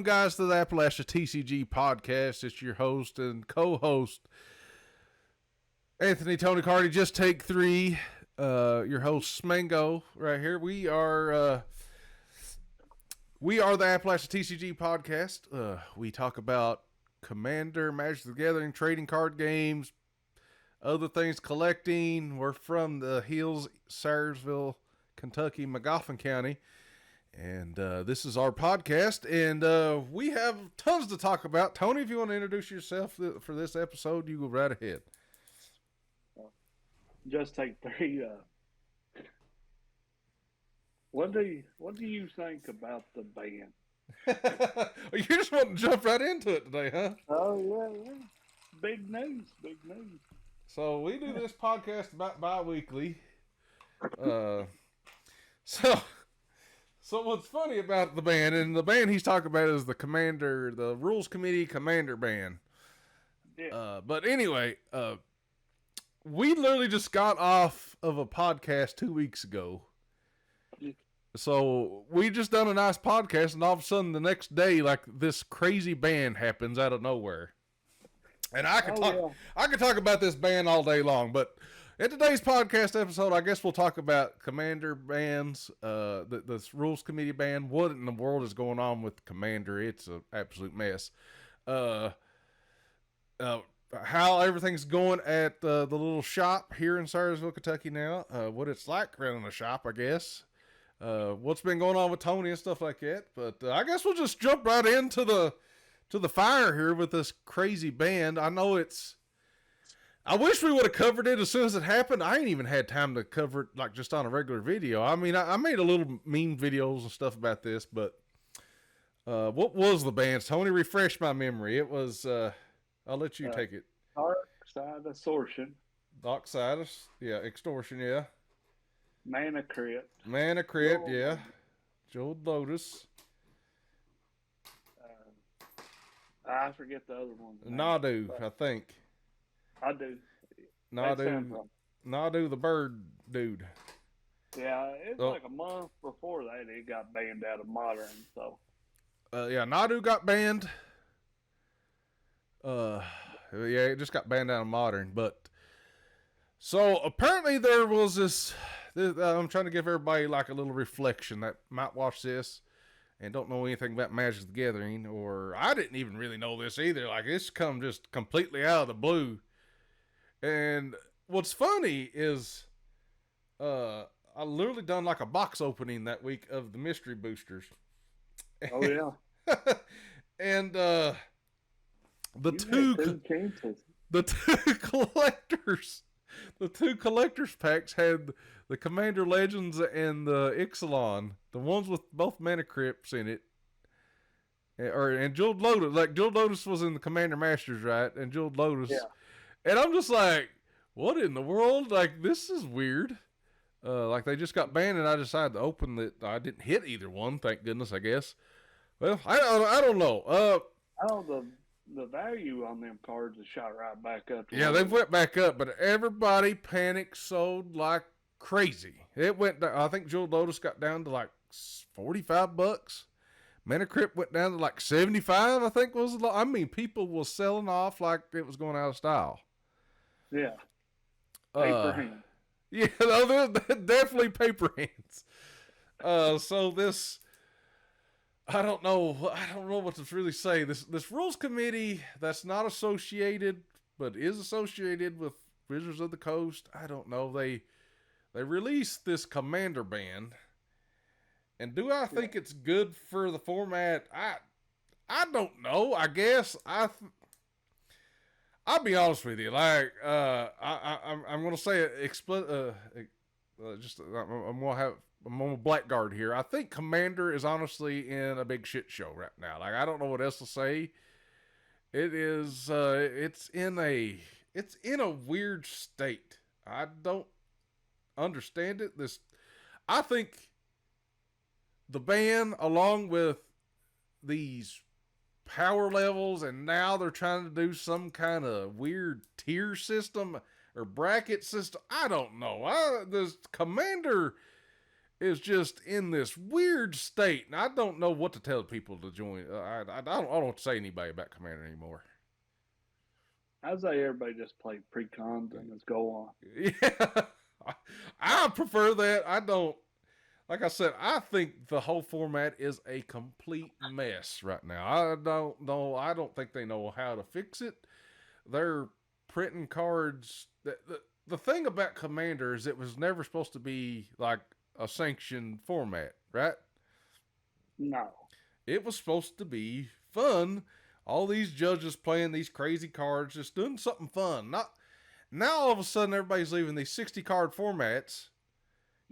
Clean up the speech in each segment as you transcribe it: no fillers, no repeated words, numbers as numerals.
Welcome, guys, to the AppalachiaTCG Podcast. It's your host and co-host, Anthony Tony Cardi, JustTake3. Your host, Smango, right here. We are the AppalachiaTCG Podcast. We talk about Commander, Magic the Gathering, trading card games, other things, collecting. We're from the hills, Sayersville, Kentucky, Magoffin County. And this is our podcast, and we have tons to talk about. Tony, if you want to introduce yourself for this episode, you go right ahead. JustTake3. What do you think about the band? You just want to jump right into it today, huh? Oh yeah. Big news. So we do this podcast about bi-weekly. So what's funny about the band, and the band he's talking about is the Commander, the Rules Committee Commander band. Yeah. But anyway, we literally just got off of a podcast 2 weeks ago. Yeah. So we just done a nice podcast, and all of a sudden the next day, like, this crazy band happens out of nowhere. And I could talk about this band all day long, but in today's podcast episode, I guess we'll talk about Commander bands, the Rules Committee band. What in the world is going on with Commander? It's an absolute mess. How everything's going at the little shop here in Sayersville, Kentucky now. What it's like running a shop, I guess. What's been going on with Tony and stuff like that. But I guess we'll just jump right into the fire here with this crazy band. I wish we would have covered it as soon as it happened. I ain't even had time to cover it like just on a regular video. I mean, I made a little meme videos and stuff about this, but what was the band? Tony, refresh my memory. It was, I'll let you take it. Dark Side Extortion. Dark Side, yeah, Extortion, yeah. Mana Crypt, yeah. Jeweled Lotus. I forget the other one. Nadu, I think. I do. Nadu the bird dude. Yeah, it's like a month before that it got banned out of Modern. So. Yeah, Nadu got banned. Yeah, it just got banned out of Modern. But so apparently there was this. I'm trying to give everybody like a little reflection that might watch this and don't know anything about Magic the Gathering, or I didn't even really know this either. Like, it's come just completely out of the blue. And what's funny is I literally done like a box opening that week of the mystery boosters. Oh, yeah. And the two collectors packs had the Commander Legends and the Ixalan, the ones with both Mana Crypts in it. And Jeweled Lotus, like Jeweled Lotus was in the Commander Masters, right? And Jeweled Lotus. Yeah. And I'm just like, what in the world? Like, this is weird. Like, they just got banned, and I decided to open it. I didn't hit either one, thank goodness, I guess. Well, I don't know. The value on them cards has shot right back up. Yeah, they've went back up, but everybody panic sold like crazy. It went down, I think Jeweled Lotus got down to like $45. Mana Crypt went down to like 75, I think was the. I mean, people was selling off like it was going out of style. Yeah. Paper hands. Yeah, no, they're definitely paper hands. So this, I don't know what to really say. This rules committee that's not associated, but is associated with Wizards of the Coast. I don't know. They released this Commander band, and do I think it's good for the format? I don't know. I guess I'll be honest with you. Like, I'm going to say it. I'm on a blackguard here. I think Commander is honestly in a big shit show right now. Like, I don't know what else to say. It is. It's in a weird state. I don't understand it. I think the ban, along with these power levels, and now they're trying to do some kind of weird tier system or bracket system. I don't know. This Commander is just in this weird state, and I don't know what to tell people to join. I don't say anybody about Commander anymore. I say everybody just play pre-cons and let's go on. Yeah, I prefer that. I don't. Like I said, I think the whole format is a complete mess right now. I don't know. I don't think they know how to fix it. They're printing cards. The thing about Commander is it was never supposed to be like a sanctioned format, right? No. It was supposed to be fun. All these judges playing these crazy cards, just doing something fun. Not now all of a sudden everybody's leaving these 60 card formats.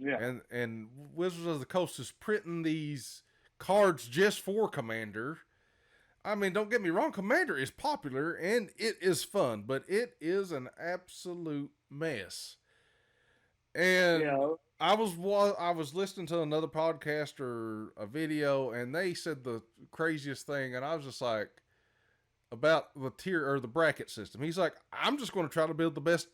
Yeah. And Wizards of the Coast is printing these cards just for Commander. I mean, don't get me wrong, Commander is popular and it is fun, but it is an absolute mess. And I was listening to another podcast or a video, and they said the craziest thing, and I was just like, about the tier or the bracket system. He's like, I'm just going to try to build the best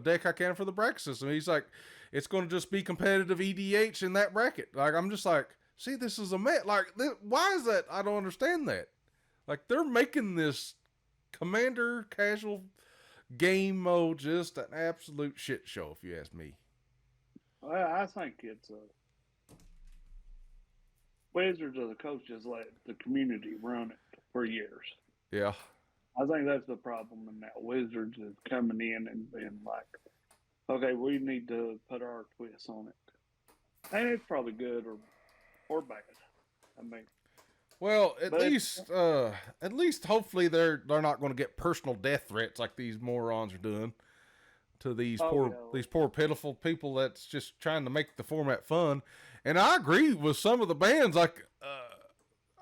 deck I can for the bracket system. He's like, it's going to just be competitive EDH in that bracket. Like, I'm just like, see, this is a mess. Like, why is that? I don't understand that. Like, they're making this Commander casual game mode just an absolute shit show, if you ask me. Well, I think it's Wizards of the Coast just let the community run it for years. Yeah. I think that's the problem in that. Wizards is coming in and being like, okay, we need to put our twist on it. And it's probably good or bad. I mean, well, at least hopefully they're not going to get personal death threats like these morons are doing to these poor pitiful people that's just trying to make the format fun. And I agree with some of the bands. Like,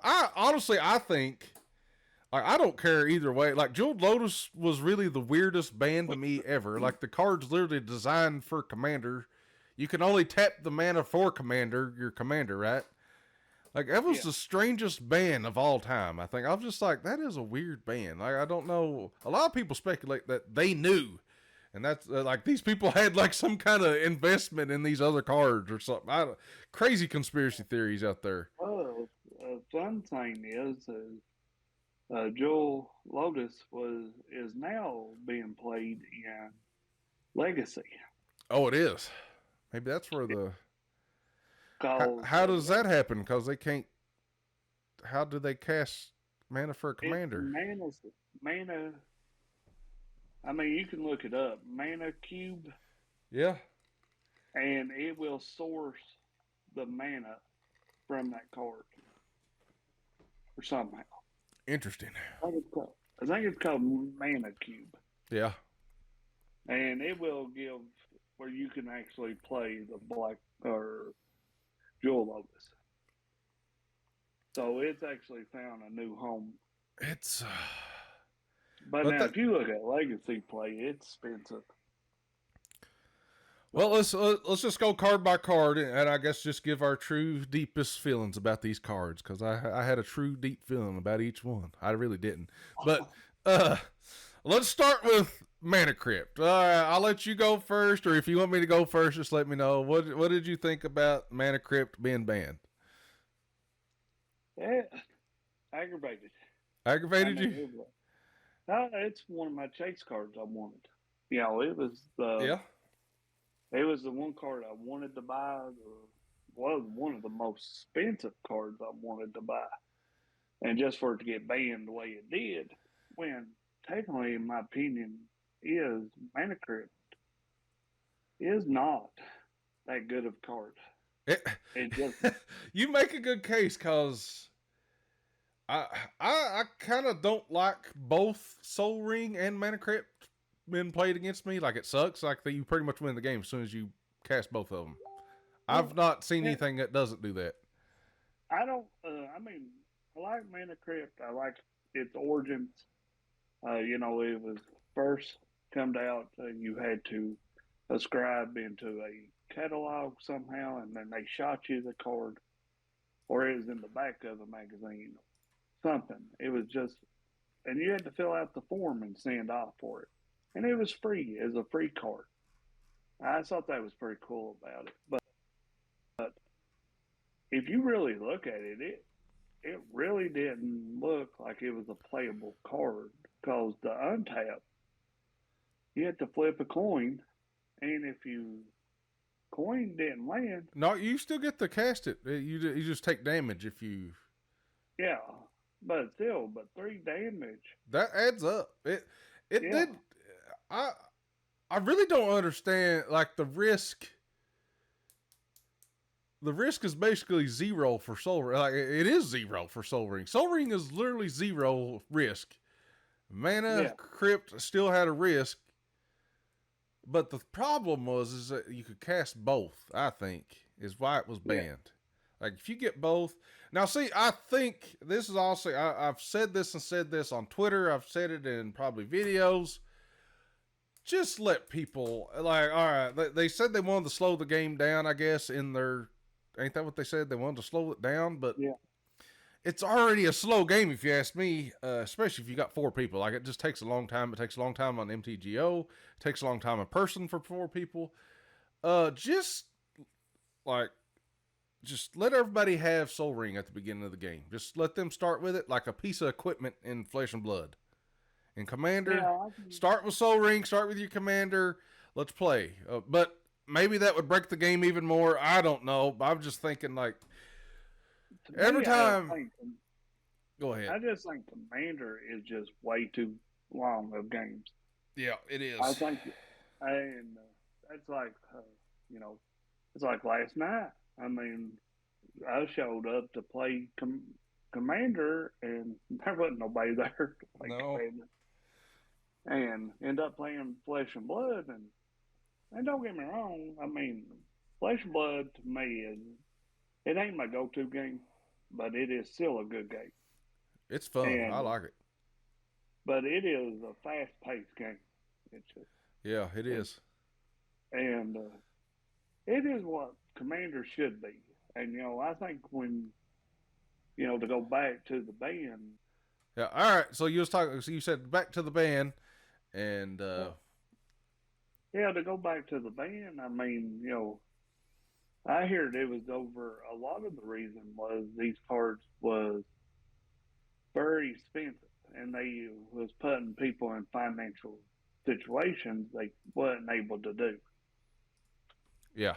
I think, like, I don't care either way. Like, Jeweled Lotus was really the weirdest band to me ever. Like, the card's literally designed for Commander. You can only tap the mana for Commander, your Commander, right? Like, that was the strangest band of all time, I think. I was just like, that is a weird band. Like, I don't know. A lot of people speculate that they knew. And that's, like, these people had, like, some kind of investment in these other cards or something. Crazy conspiracy theories out there. Well, a fun thing is Jewel Lotus is now being played in Legacy. Oh, it is. Maybe that's where the... How does that happen? Because they can't... How do they cast mana for a Commander? Mana... I mean, you can look it up. Mana Cube. Yeah. And it will source the mana from that card. Or somehow. Interesting. I think it's called Mana Cube. Yeah. And it will give where you can actually play the Black or Jewel Lotus. So it's actually found a new home. It's... But now, if you look at Legacy play, it's expensive. Well, let's just go card by card, and I guess just give our true deepest feelings about these cards, because I had a true deep feeling about each one. I really didn't. But let's start with Mana Crypt. I'll let you go first, or if you want me to go first, just let me know. What did you think about Mana Crypt being banned? Yeah, aggravated. Aggravated you? It's one of my chase cards I wanted. You know, it was the one card I wanted to buy. Was one of the most expensive cards I wanted to buy, and just for it to get banned the way it did, when technically, in my opinion, is Mana Crypt is not that good of a card. It just you make a good case, because I kind of don't like both Soul Ring and Mana Crypt being played against me. Like, it sucks. Like, you pretty much win the game as soon as you cast both of them. I've not seen anything that doesn't do that. I don't. I mean, I like Mana Crypt. I like its origins. You know, it was first come out. You had to ascribe into a catalog somehow, and then they shot you the card, or it was in the back of a magazine. Something. It was just, and you had to fill out the form and send off for it. And it was free. It was a free card. I thought that was pretty cool about it. But if you really look at it really didn't look like it was a playable card because the untap, you had to flip a coin, and if you coin didn't land, no, you still get to cast it. You just take damage if you. yeah, but still, 3 damage That adds up. It yeah. did. I really don't understand like the risk. The risk is basically zero for Soul Ring. Like it is zero for Soul Ring. Soul Ring is literally zero risk. Mana Crypt still had a risk, but the problem is that you could cast both. I think is why it was banned. Like if you get both. Now, see, I think this is also. I've said this on Twitter. I've said it in probably videos. Just let people like. All right, they said they wanted to slow the game down. I guess in their. Ain't that what they said? They wanted to slow it down, but it's already a slow game if you ask me, especially if you got 4 people. Like, it just takes a long time. It takes a long time on MTGO. It takes a long time in person for 4 people. Just let everybody have Soul Ring at the beginning of the game. Just let them start with it like a piece of equipment in Flesh and Blood. In Commander, start with Soul Ring, start with your Commander. Let's play. But maybe that would break the game even more. I don't know. I'm just thinking like every time. Go ahead. I just think Commander is just way too long of games. Yeah, it is. I think, and it's like it's like last night. I mean, I showed up to play Commander, and there wasn't nobody there to play Commander. And end up playing Flesh and Blood, and don't get me wrong, I mean, Flesh and Blood to me it ain't my go-to game, but it is still a good game. It's fun. I like it. But it is a fast-paced game. Yeah, it is. And it is what Commander should be. And, I think when, to go back to the ban. Yeah, all right. So you said back to the ban. And to go back to the ban, I mean, I heard it was over. A lot of the reason was these cards was very expensive, and they was putting people in financial situations they wasn't able to do. Yeah.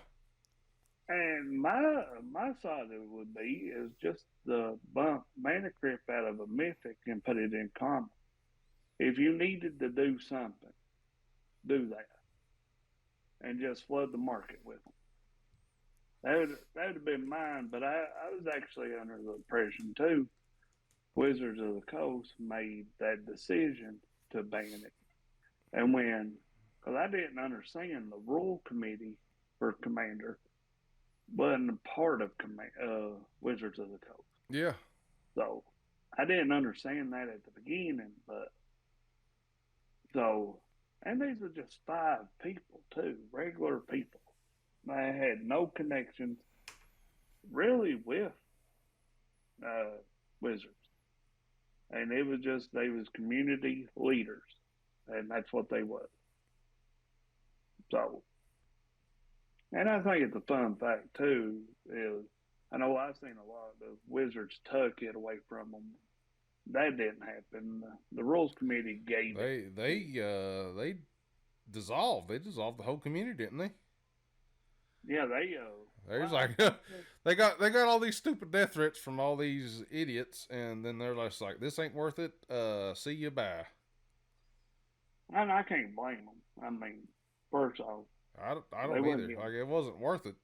And my side of it would be is just the bump Mana Crypt out of a mythic and put it in common. If you needed to do something, do that. And just flood the market with them. That would have been mine, but I was actually under the impression, too, Wizards of the Coast made that decision to ban it. And because I didn't understand the rule committee for Commander wasn't a part of Wizards of the Coast. Yeah. So I didn't understand that at the beginning, but and these are just 5 people too, regular people. I had no connections really with Wizards. And it was just, they was community leaders. And that's what they was. So, and I think it's a fun fact too, is I know I've seen a lot of Wizards tuck it away from them. That didn't happen. The rules committee gave it. They dissolved. They dissolved the whole community, didn't they? Yeah, There's they got all these stupid death threats from all these idiots, and then they're just like, this ain't worth it. See you, bye. And I can't blame them. I mean, first off, I don't either. Like, it wasn't worth it.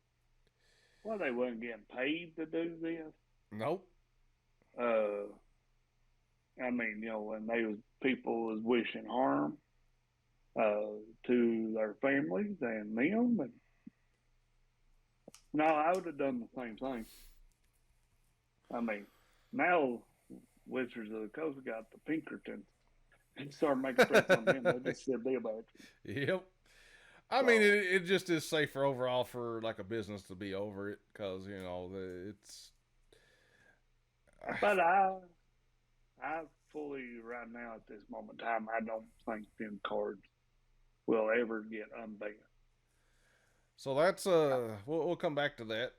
Well, they wasn't getting paid to do this. Nope. I mean, when people was wishing harm to their families and them, and no, I would have done the same thing. I mean, now Wizards of the Coast got the Pinkertons and start making threats on them. They just said they about it. Yep. I mean, it just is safer overall for like a business to be over it because it's. But I fully right now at this moment in time, I don't think them cards will ever get unbanned. So that's we'll come back to that.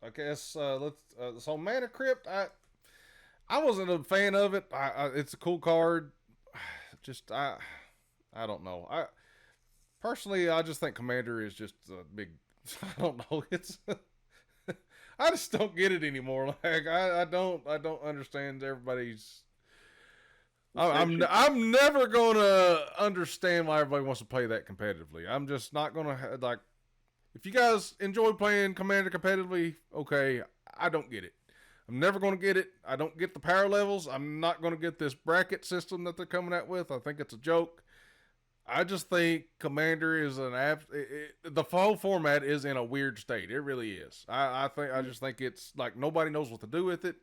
I guess let's. So Mana Crypt, I wasn't a fan of it. It's a cool card. Just I don't know. Personally, I just think Commander is just a big. I don't know. It's. I just don't get it anymore. Like I don't understand everybody's. I'm never gonna understand why everybody wants to play that competitively. I'm just not gonna like. If you guys enjoy playing Commander competitively, okay, I don't get it. I'm never going to get it. I don't get the power levels. I'm not going to get this bracket system that they're coming out with. I think it's a joke. I just think Commander is the whole format is in a weird state. It really is. I just think it's like nobody knows what to do with it.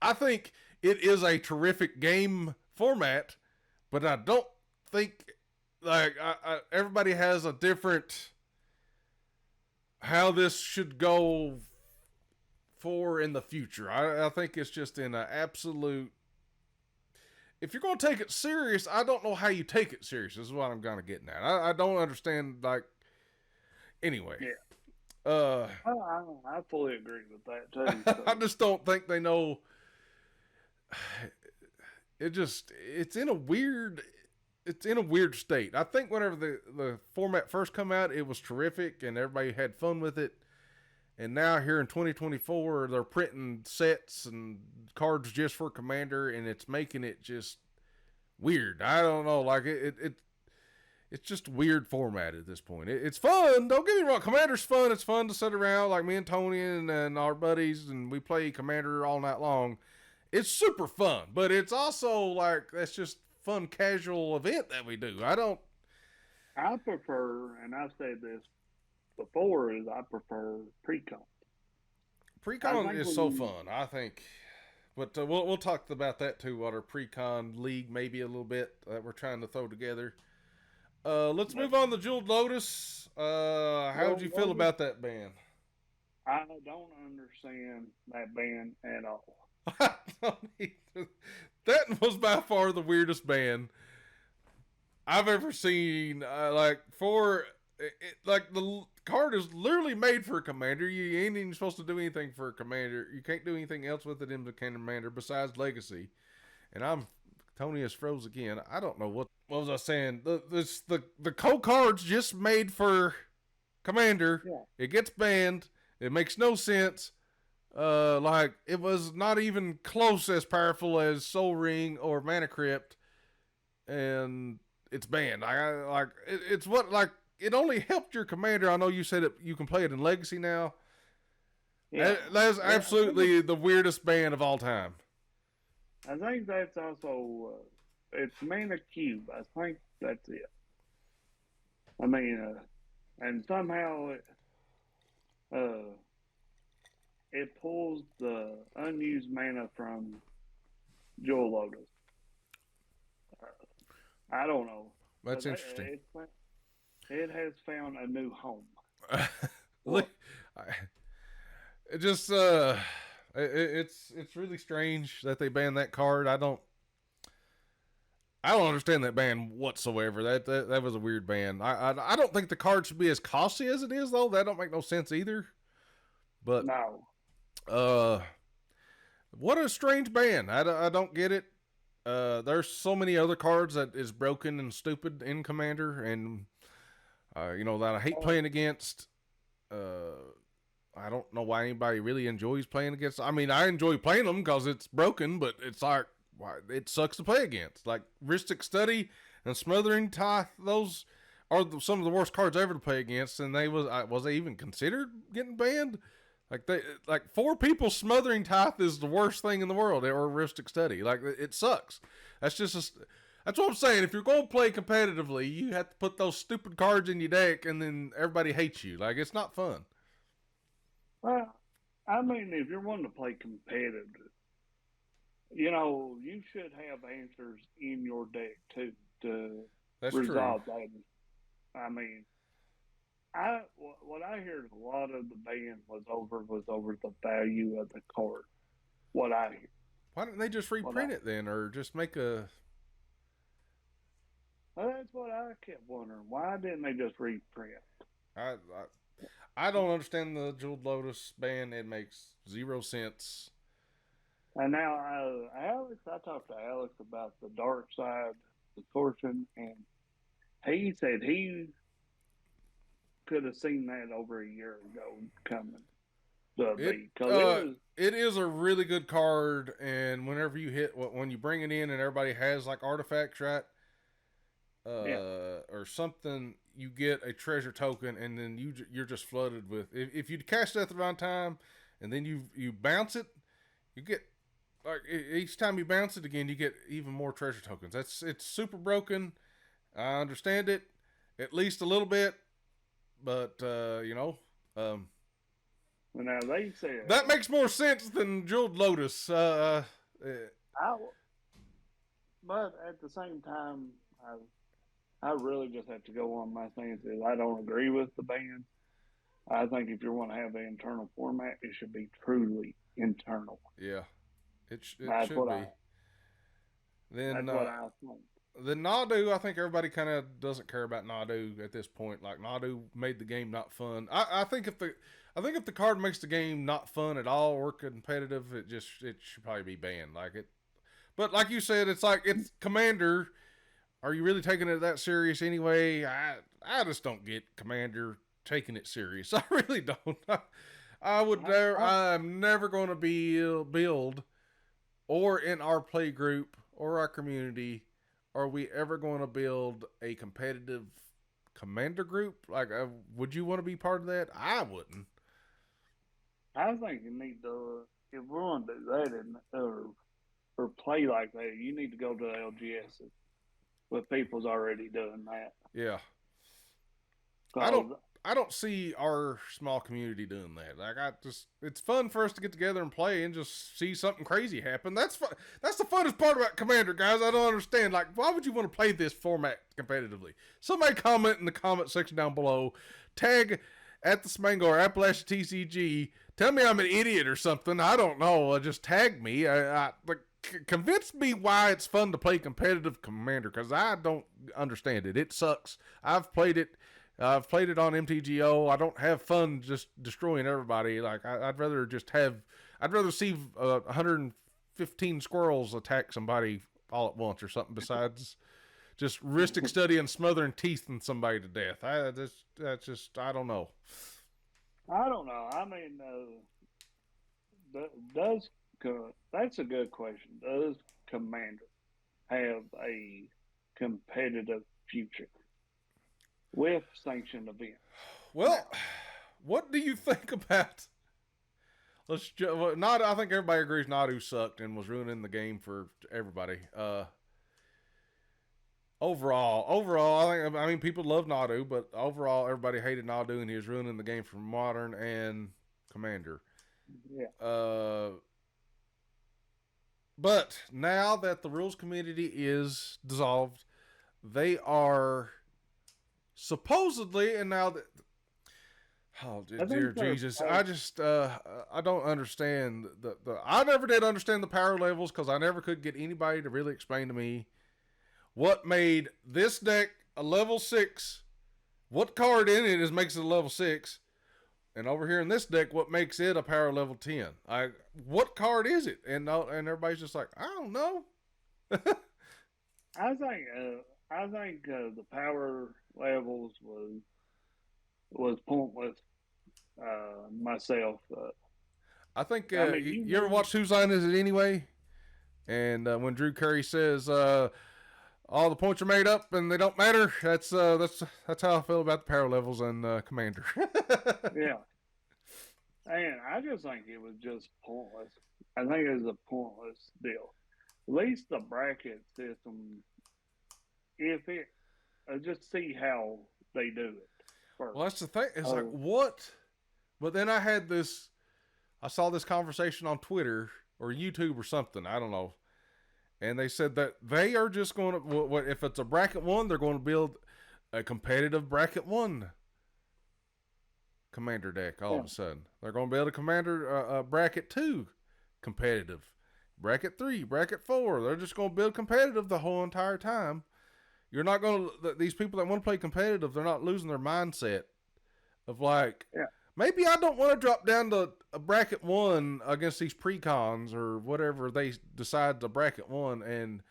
I think it is a terrific game format, but I don't think like everybody has a different how this should go for in the future. I think it's just in an absolute. If you're going to take it serious, I don't know how you take it serious. This is what I'm kind of getting at. I don't understand. Like, anyway. Yeah. I fully agree with that too. So. I just don't think they know. It's in a weird state. I think whenever the format first come out, it was terrific and everybody had fun with it. And now here in 2024, they're printing sets and cards just for Commander, and it's making it just weird. I don't know, like it's just weird format at this point. It's fun. Don't get me wrong. Commander's fun. It's fun to sit around like me and Tony and our buddies, and we play Commander all night long. It's super fun, but it's also like that's just fun casual event that we do. I prefer, and I've said this before, is I prefer pre-con. Pre-con is so fun, I think. But we'll talk about that too. What our pre-con league maybe a little bit that we're trying to throw together. Let's move on to Jeweled Lotus. How would you feel about that ban? I don't understand that ban at all. That was by far the weirdest ban I've ever seen. Like the card is literally made for a Commander. You ain't even supposed to do anything for a Commander. You can't do anything else with it in the Commander besides Legacy. And Tony is froze again. I don't know what was I saying. The card's just made for Commander. Yeah. It gets banned. It makes no sense. Like it was not even close as powerful as Soul Ring or Mana Crypt, and it's banned. It's what like. It only helped your Commander. I know you said you can play it in Legacy now. Yeah. That's absolutely the weirdest ban of all time. I think that's also, it's Mana Cube. I think that's it. I mean, and somehow it pulls the unused mana from Jewel Lotus. I don't know. That's interesting. It has found a new home. It's really strange that they banned that card. I don't understand that ban whatsoever. That was a weird ban. I don't think the card should be as costly as it is though. That don't make no sense either. But no. What a strange ban. I don't get it. There's so many other cards that is broken and stupid in Commander, and that I hate playing against. I don't know why anybody really enjoys playing against. I mean, I enjoy playing them because it's broken, but it's like it sucks to play against. Like Ristic Study and Smothering Tithe, those are some of the worst cards ever to play against. And was they even considered getting banned? Like 4 people Smothering Tithe is the worst thing in the world, or Ristic Study. Like it sucks. That's what I'm saying. If you're going to play competitively, you have to put those stupid cards in your deck, and then everybody hates you. Like it's not fun. Well, I mean, if you're wanting to play competitive, you should have answers in your deck too to resolve that. I mean, what I heard a lot of the ban was over the value of the card. What I hear. Why didn't they just reprint it then, or just make a? Well, that's what I kept wondering. Why didn't they just reprint? I don't understand the Jeweled Lotus ban. It makes 0 sense. And now, Alex, I talked to Alex about the dark side, the torsion, and he said he could have seen that over a year ago coming. It is a really good card, and whenever you when you bring it in and everybody has like artifacts, right? Or something, you get a treasure token, and then you're just flooded with. If you cast it at the right time, and then you bounce it, you get like each time you bounce it again, you get even more treasure tokens. It's super broken. I understand it, at least a little bit, but now they say that makes more sense than Jeweled Lotus. But at the same time, I really just have to go on my stance. I don't agree with the ban. I think if you want to have an internal format, it should be truly internal. Yeah, it should be. That's what I think. The Nadu, I think everybody kind of doesn't care about Nadu at this point. Like Nadu made the game not fun. I think if the card makes the game not fun at all or competitive, it should probably be banned. But like you said, it's Commander. Are you really taking it that serious anyway? I just don't get Commander taking it serious. I really don't. I'm never going to build, or in our play group or our community, are we ever going to build a competitive Commander group? Like, would you want to be part of that? I wouldn't. I think you need to, if we're going to do that or play like that, you need to go to the LGSs. But people's already doing that. Yeah. So, I don't see our small community doing that. It's fun for us to get together and play and just see something crazy happen. That's fun. That's the funnest part about Commander, guys. I don't understand. Like, why would you want to play this format competitively? Somebody comment in the comment section down below. Tag at the Smango or AppalachiaTCG. Tell me I'm an idiot or something. I don't know. Just tag me. Convince me why it's fun to play competitive Commander, because I don't understand it. It sucks. I've played it on MTGO. I don't have fun just destroying everybody. Like I'd rather see 115 squirrels attack somebody all at once or something besides just risking study and smothering teeth in somebody to death. I don't know. I don't know. I mean, that's a good question. Does Commander have a competitive future with sanctioned events? Well, what do you think about? I think everybody agrees Nadu sucked and was ruining the game for everybody. Overall, I mean, people love Nadu, but overall, everybody hated Nadu, and he was ruining the game for Modern and Commander. Yeah. But now that the rules committee is dissolved, they are supposedly, and now that, oh dear Jesus, I don't understand I never did understand the power levels, because I never could get anybody to really explain to me what made this deck a level 6, what card in it makes it a level 6. And over here in this deck, what makes it a power level 10? What card is it? And everybody's just like, I don't know. I think the power levels was pointless. Myself. I think you ever watched Whose Line Is It Anyway? And when Drew Carey says all the points are made up and they don't matter, that's how I feel about the power levels and Commander. Yeah. And I just think it was just pointless. I think it was a pointless deal. At least the bracket system, just see how they do it first. Well, that's the thing. It's like, what? But then I saw this conversation on Twitter or YouTube or something. I don't know. And they said that they are just going to, if it's a bracket 1, they're going to build a competitive bracket 1 Commander deck all of a sudden. They're going to build a Commander bracket 2 competitive. Bracket 3, bracket 4. They're just going to build competitive the whole entire time. You're not going to, these people that want to play competitive, they're not losing their mindset of like, maybe I don't want to drop down to a bracket 1 against these pre-cons or whatever they decide to bracket 1 and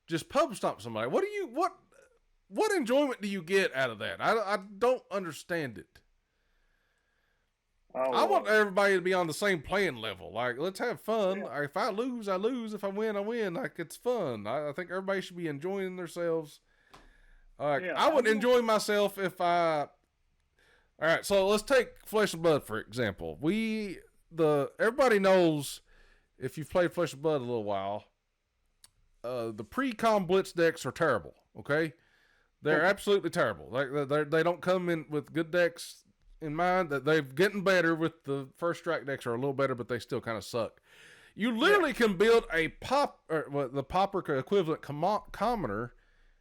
just pub stomp somebody. What enjoyment do you get out of that? I don't understand it. Oh, I want everybody to be on the same playing level. Like, let's have fun. Yeah. If I lose, I lose. If I win, I win. Like, it's fun. I think everybody should be enjoying themselves. Like, I would enjoy myself if I... All right, so let's take Flesh and Blood, for example. Everybody knows, if you've played Flesh and Blood a little while, the pre-com blitz decks are terrible, okay? They're absolutely terrible. Like, they don't come in with good decks in mind. That they're getting better with the first strike decks are a little better, but they still kind of suck. You literally can build a the pauper equivalent commoner.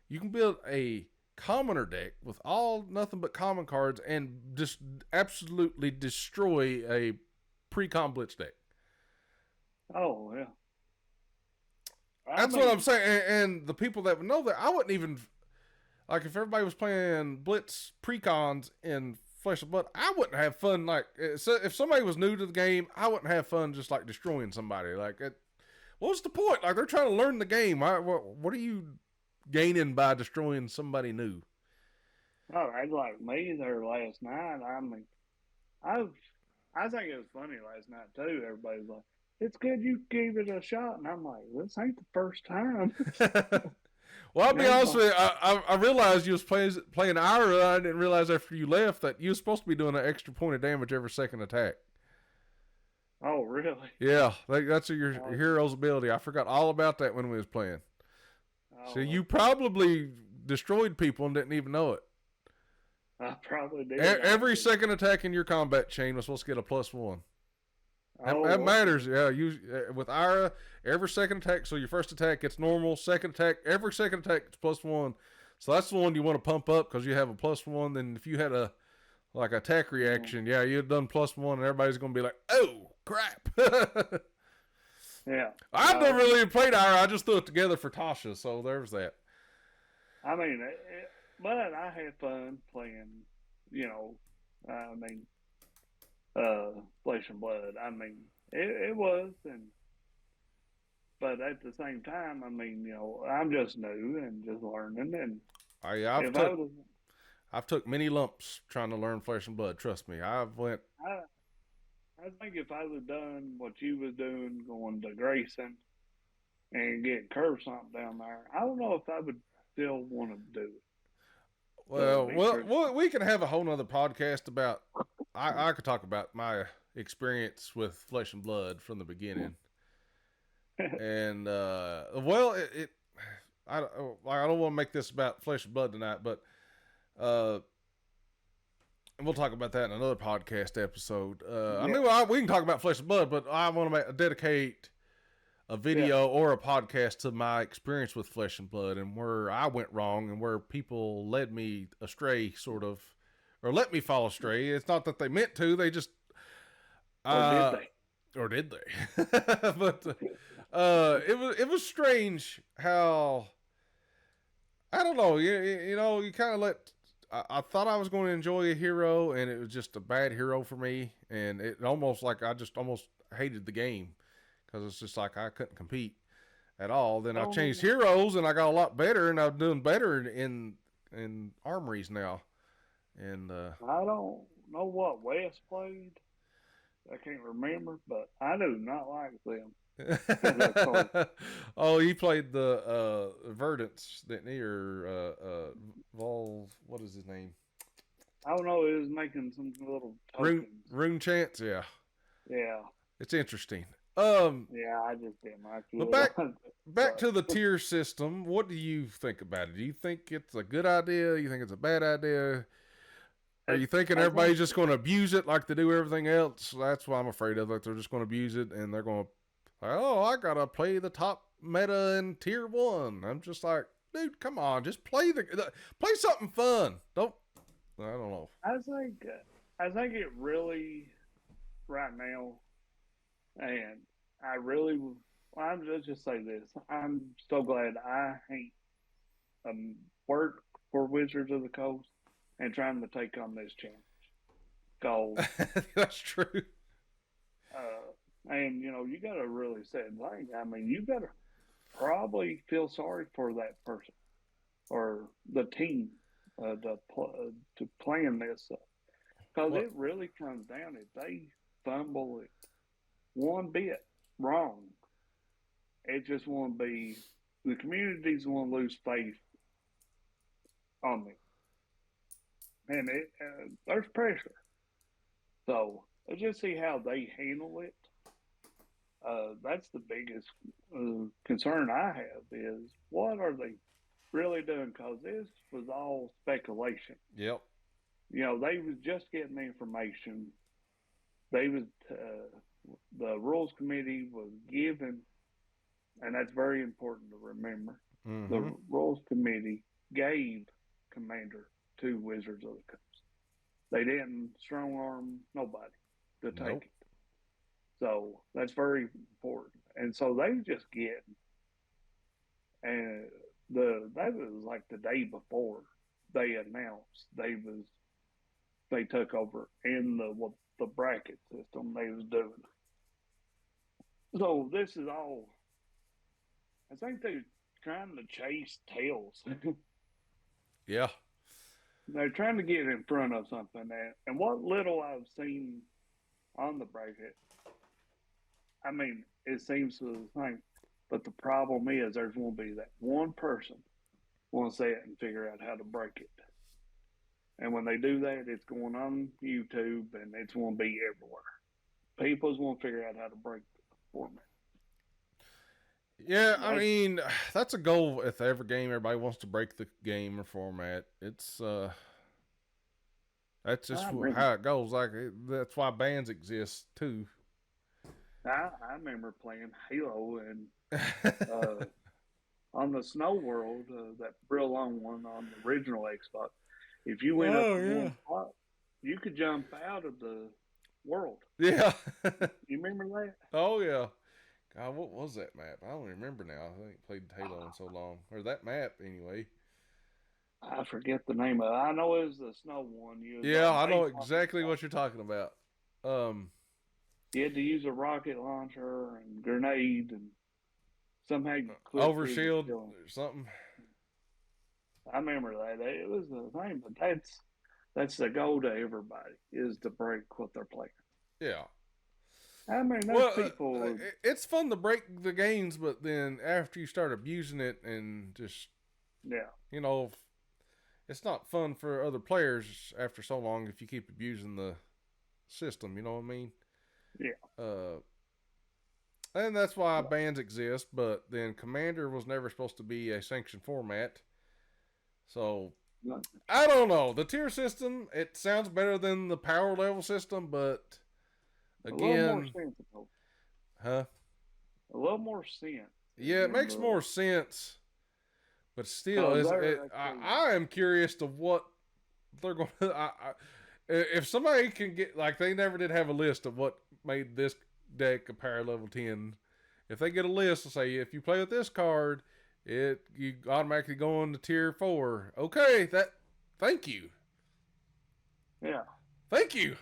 You can build a commoner deck with nothing but common cards and just absolutely destroy a pre-com blitz deck. Oh yeah, that's what I'm saying. And the people that would know that, I wouldn't even like if everybody was playing blitz pre-cons in Flesh and Blood, I wouldn't have fun. Like, if somebody was new to the game, I wouldn't have fun just like destroying somebody. Like, what's the point? Like, they're trying to learn the game. What are you gaining by destroying somebody new? Oh, I'd like me there last night. I mean, I think it was funny last night too. Everybody's like, "It's good you gave it a shot," and I'm like, "This ain't the first time." Well, I'll be honest with you. I realized you was playing Ira. I didn't realize after you left that you were supposed to be doing an extra point of damage every second attack. Oh, really? Yeah, that's your hero's ability. I forgot all about that when we was playing. Oh, so you probably destroyed people and didn't even know it. I probably did. Every second attack in your combat chain was supposed to get a +1. That matters. Yeah, with Ira, every second attack. So your first attack gets normal. Second attack, every second attack it's +1. So that's the one you want to pump up because you have a +1. Then if you had a attack reaction, you'd done +1, and everybody's gonna be like, "Oh crap!" Yeah, I've never really played Ira. I just threw it together for Tasha. So there's that. I mean, but I had fun playing. Flesh and Blood. I mean, it was, but at the same time, I mean, I'm just new and just learning. And I've took many lumps trying to learn Flesh and Blood. Trust me, I think if I would have done what you was doing, going to Grayson and getting curve something down there, I don't know if I would still want to do it. Well, we can have a whole nother podcast about. I could talk about my experience with Flesh and Blood from the beginning, and I don't want to make this about Flesh and Blood tonight, but and we'll talk about that in another podcast episode. I mean, we can talk about Flesh and Blood, but I want to dedicate a video or a podcast to my experience with Flesh and Blood and where I went wrong and where people led me astray, sort of, or let me fall astray. It's not that they meant to; they just or did they? But it was strange how, I don't know. You kind of let. I thought I was going to enjoy a hero, and it was just a bad hero for me, and it almost like I just almost hated the game. Because it's just like I couldn't compete at all. Then I changed heroes and I got a lot better, and I'm doing better in armories now. And I don't know what Wes played. I can't remember, but I do not like them. Oh, he played the Verdants, didn't he? Or Vol, what is his name? I don't know. He was making some little tokens. Rune chants, yeah. Yeah. It's interesting. Yeah, I just didn't like it. But back to the tier system. What do you think about it? Do you think it's a good idea? You think it's a bad idea? Are you thinking everybody's just going to abuse it like they do everything else? That's what I'm afraid of. Like they're just going to abuse it and they're going to, I gotta play the top meta in tier 1. I'm just like, dude, come on, just play something fun. I don't know. I think it really right now. And I'm just say this. I'm so glad I ain't worked for Wizards of the Coast and trying to take on this challenge. Cause that's true. And you got to really say thing. I mean, you got to probably feel sorry for that person or the team to plan this, because it really comes down if they fumble it one bit wrong, it just won't be the community's going to lose faith on them, and there's pressure. So let's just see how they handle it. That's the biggest concern I have is what are they really doing? Because this was all speculation. Yep. They was just getting the information. They was the rules committee was given, and that's very important to remember. Mm-hmm. The rules committee gave Commander to Wizards of the Coast. They didn't strong arm nobody to take it. So that's very important. And so they just get, and that was like the day before they announced they took over in the bracket system they was doing. So this is all, I think they're trying to chase tails. Yeah. They're trying to get in front of something. And what little I've seen on the bracket, I mean, it seems the same. But the problem is there's going to be that one person will say it and figure out how to break it. And when they do that, it's going on YouTube and it's going to be everywhere. People's going to figure out how to break the format. Yeah, I mean, that's a goal with every game. Everybody wants to break the game or format. It's that's just how it goes. Like that's why bands exist too. I remember playing Halo and on the Snow World, that real long one on the original Xbox. If you went up to one spot, you could jump out of the world. Yeah. You remember that? Oh yeah. God, what was that map? I don't remember now. I ain't played Halo in so long. Or that map, anyway. I forget the name of it. I know it was the snow one. Yeah, I know exactly what you're talking about. You had to use a rocket launcher and grenade and somehow overshield or something. I remember that. It was the thing, but that's the goal to everybody is to break what they're playing. Yeah. I mean, people. It's fun to break the games, but then after you start abusing it and just, it's not fun for other players after so long if you keep abusing the system. You know what I mean? Yeah. And that's why bans exist. But then Commander was never supposed to be a sanctioned format. So I don't know. The tier system, it sounds better than the power level system, but. Again, a little more sense, huh? A little more sense. Yeah, it makes more sense, but still, I am curious to what they're going to. If somebody can get they never did have a list of what made this deck a power level 10. If they get a list to say if you play with this card, you automatically go into tier 4. Okay, thank you. Yeah, thank you.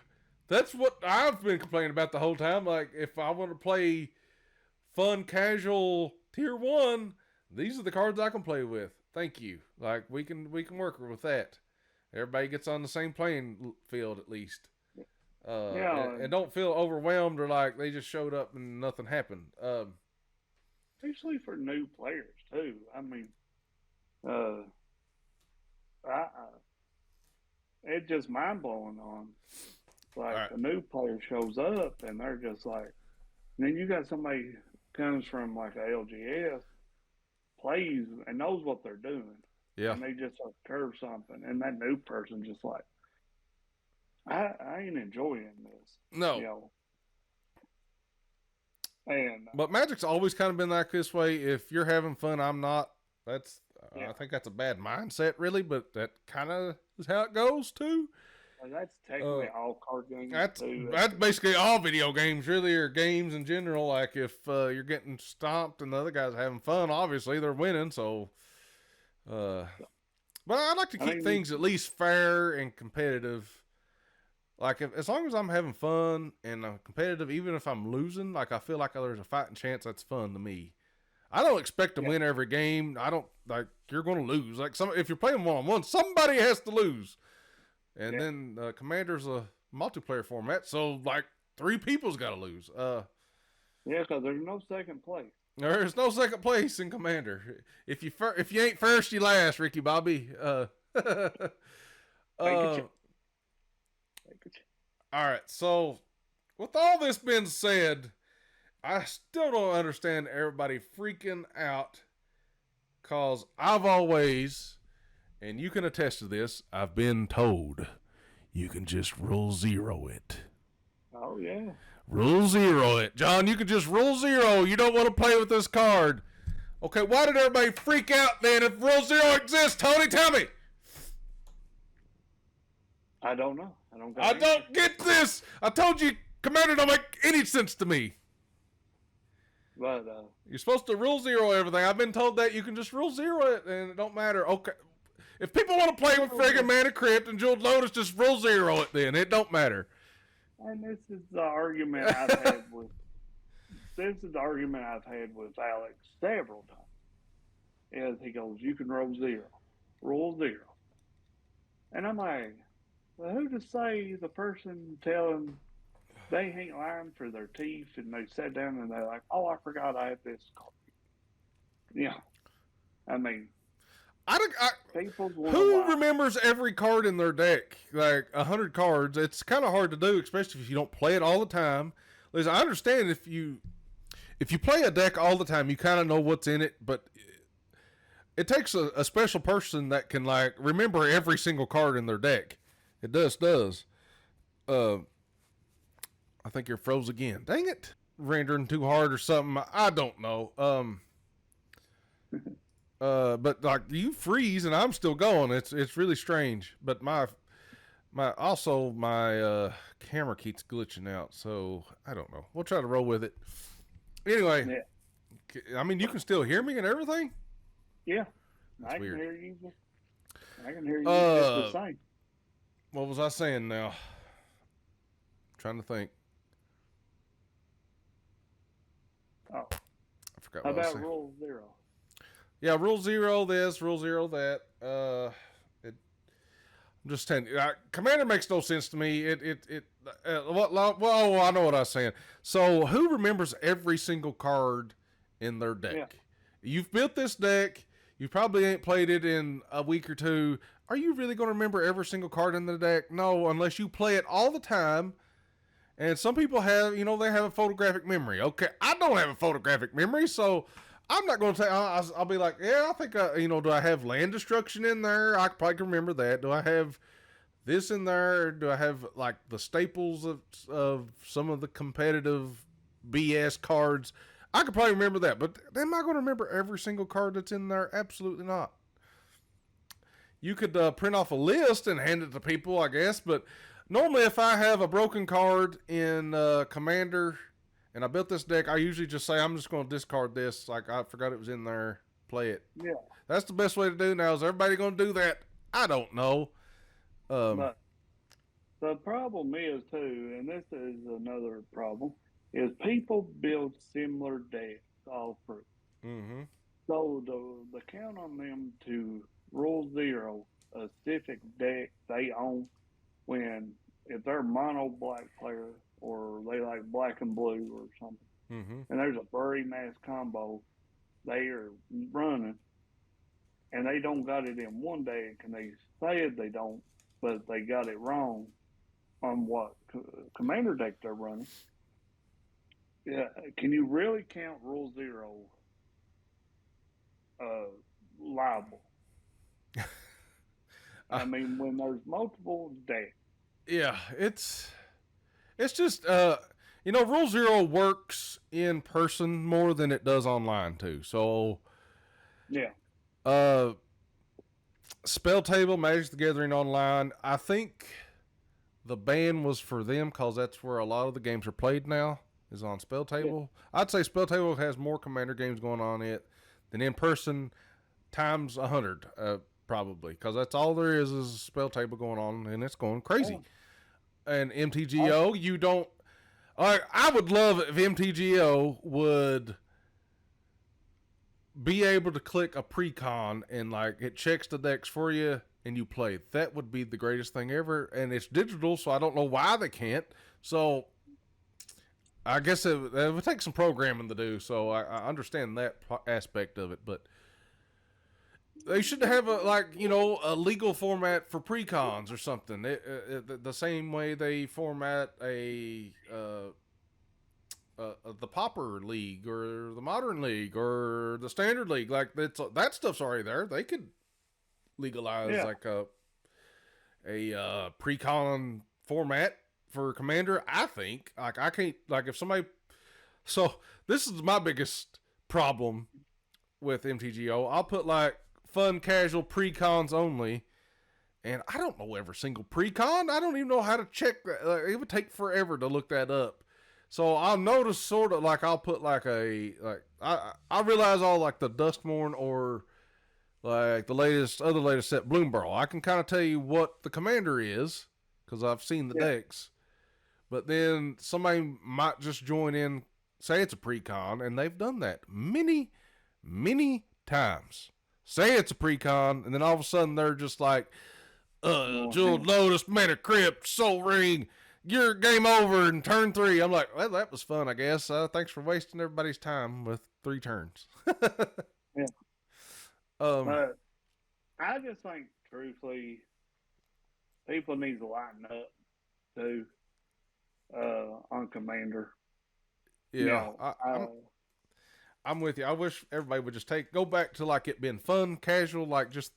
That's what I've been complaining about the whole time. Like, if I want to play fun, casual tier 1, these are the cards I can play with. Thank you. Like, we can work with that. Everybody gets on the same playing field at least. And don't feel overwhelmed or like they just showed up and nothing happened. Especially for new players too. I mean, it's just mind blowing on. Like a new player shows up and they're just like, and then you got somebody comes from like a LGS, plays and knows what they're doing. Yeah. And they just curve something, and that new person just like, I ain't enjoying this. No. And but Magic's always kind of been like this way. If you're having fun, I'm not. That's I think that's a bad mindset, really. But that kind of is how it goes too. And that's technically all card games. That's basically all video games, really, or games in general. Like if you're getting stomped and the other guy's having fun, obviously they're winning. So, but I like to keep things at least fair and competitive. Like, as long as I'm having fun and I'm competitive, even if I'm losing, like, I feel like there's a fighting chance, that's fun to me. I don't expect to win every game. I don't, like, you're going to lose. Like, if you're playing one-on-one, somebody has to lose. And then Commander's a multiplayer format, so, like, 3 people's got to lose. Because there's no second place. There's no second place in Commander. If you ain't first, you last, Ricky Bobby. All right, so with all this being said, I still don't understand everybody freaking out, because I've always, and you can attest to this, I've been told you can just rule 0 it. Oh, yeah. Rule 0 it. John, you can just rule 0. You don't want to play with this card. Okay, why did everybody freak out then if rule 0 exists? Tony, tell me. I don't know. I don't get this. I told you, Commander don't make any sense to me. But you're supposed to rule 0 everything. I've been told that you can just rule 0 it, and it don't matter. Okay, if people want to play with friggin' Mana Crypt and Jeweled Lotus, just rule 0 it then. It don't matter. And this is the argument I've had with. This is the argument I've had with Alex several times. Is he goes, you can rule 0, and I'm like, well, who to say the person telling they ain't lying for their teeth, and they sat down and they're like, oh, I forgot I have this card. Yeah, I mean, who remembers every card in their deck? Like 100 cards. It's kind of hard to do, especially if you don't play it all the time. Listen, I understand if you play a deck all the time, you kind of know what's in it, but it takes a special person that can like remember every single card in their deck. It does. I think you're froze again. Dang it. Rendering too hard or something. I don't know. But like you freeze and I'm still going. It's really strange. But my camera keeps glitching out, so I don't know. We'll try to roll with it. Anyway, I mean, you can still hear me and everything? Yeah. That's I weird. Can hear you. I can hear you just the same. What was I saying now? I'm trying to think. Oh. I forgot How what I was about saying. rule 0? Yeah, rule 0 this, rule 0 that. I'm just telling you, Commander makes no sense to me. Well, I know what I was saying. So, who remembers every single card in their deck? Yeah. You've built this deck. You probably ain't played it in a week or two. Are you really going to remember every single card in the deck? No, unless you play it all the time. And some people have, they have a photographic memory. Okay, I don't have a photographic memory, so I'm not going to say, I'll be like, yeah, I think, do I have land destruction in there? I probably can remember that. Do I have this in there? Do I have, like, the staples of some of the competitive BS cards? I could probably remember that. But am I going to remember every single card that's in there? Absolutely not. You could print off a list and hand it to people, I guess. But normally if I have a broken card in Commander and I built this deck, I usually just say, I'm just going to discard this. Like, I forgot it was in there. Play it. Yeah. That's the best way to do now. Is everybody going to do that? I don't know. But the problem is, too, and this is another problem, is people build similar decks all through. Mm-hmm. So the count on them to rule 0 a specific deck they own, when if they're a mono black player or they like black and blue or something, and there's a very nice combo they are running, and they don't got it in one deck, and they said they don't, but they got it wrong on what Commander deck they're running. Yeah, can you really count rule 0 liable? I mean, when there's multiple decks. Yeah, it's just rule 0 works in person more than it does online too. So yeah. Spell Table, Magic the Gathering Online, I think the ban was for them because that's where a lot of the games are played now, is on Spell Table. Yeah. I'd say Spell Table has more Commander games going on it than in person times 100, probably, because that's all there is Spell Table going on, and it's going crazy. and MTGO, you don't. I would love if MTGO would be able to click a precon and like it checks the decks for you and you play. That would be the greatest thing ever. And it's digital, so I don't know why they can't. So I guess it would take some programming to do. So I understand that aspect of it, but they should have a legal format for precons or something. The same way they format the Pauper League or the Modern League or the Standard League. Like that stuff's already there. They could legalize like a precon format for Commander. I think like I can't like if somebody. So this is my biggest problem with MTGO. I'll put like fun casual precons only, and I don't know every single precon. I don't even know how to check that. Like, it would take forever to look that up. So I'll notice sort of like I'll put like I realize all like the Duskmorn or like the latest set Bloomburrow. I can kind of tell you what the commander is because I've seen the decks. But then somebody might just join in, say it's a precon, and they've done that many, many times. Say it's a precon, and then all of a sudden they're just like, Jeweled Lotus, Mana Crypt, Soul Ring, you're game over in turn 3. I'm like, well, that was fun, I guess. Thanks for wasting everybody's time with 3 turns. I just think, truthfully, people need to lighten up, too, on Commander. Yeah, I'm with you. I wish everybody would just go back to like it being fun, casual, like just.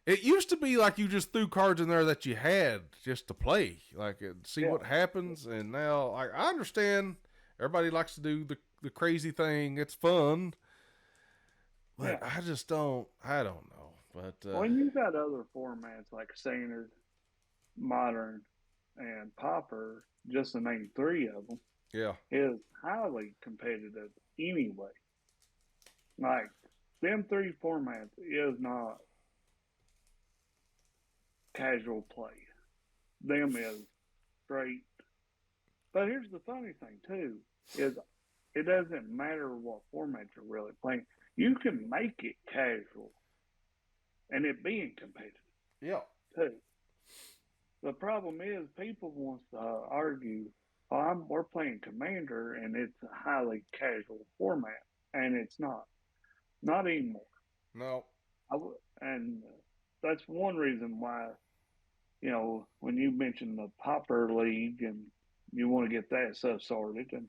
It used to be like you just threw cards in there that you had just to play, like see what happens. And now, like I understand, everybody likes to do the crazy thing. It's fun, but I just don't. I don't know. But when you got other formats like Standard, Modern, and Pauper, just to name 3 of them, is highly competitive anyway. Like them 3 formats is not casual play. Them is straight. But here's the funny thing too, is it doesn't matter what format you're really playing. You can make it casual and it being competitive. Yeah. Too. The problem is people want to argue, we're playing Commander and it's a highly casual format. And it's not. Not anymore. No. And that's one reason why, when you mentioned the Pauper League and you want to get that stuff sorted, and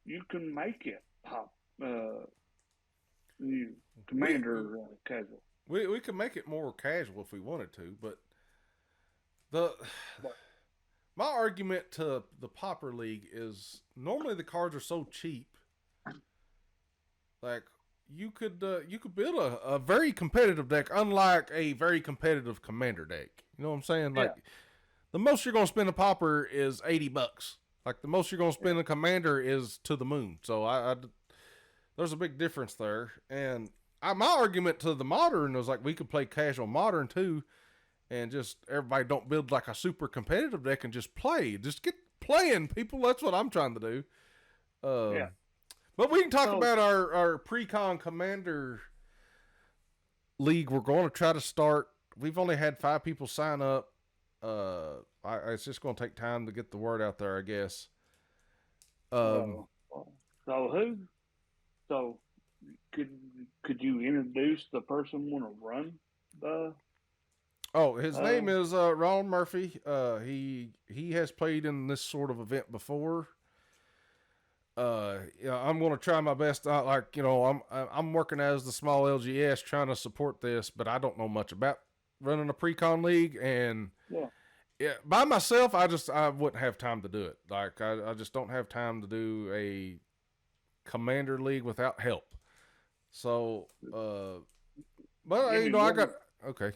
you can make it Commander casual. We could make it more casual if we wanted to, but my argument to the Pauper League is normally the cards are so cheap. Like you could build a very competitive deck, unlike a very competitive Commander deck. You know what I'm saying? Like the most you're gonna spend a Pauper is $80. Like the most you're gonna spend a Commander is to the moon. So there's a big difference there. And my argument to the Modern was like we could play casual Modern too, and just everybody don't build like a super competitive deck and just play. Just get playing, people. That's what I'm trying to do. But we can talk about our pre-con Commander League. We're going to try to start. We've only had 5 people sign up. It's just going to take time to get the word out there, I guess. So could you introduce the person want to run the? Oh, his name is Ron Murphy. He has played in this sort of event before. I'm going to try my best. I'm working as the small LGS trying to support this, but I don't know much about running a pre-con league, and by myself, I wouldn't have time to do it. Like I just don't have time to do a Commander league without help. So, but I got okay.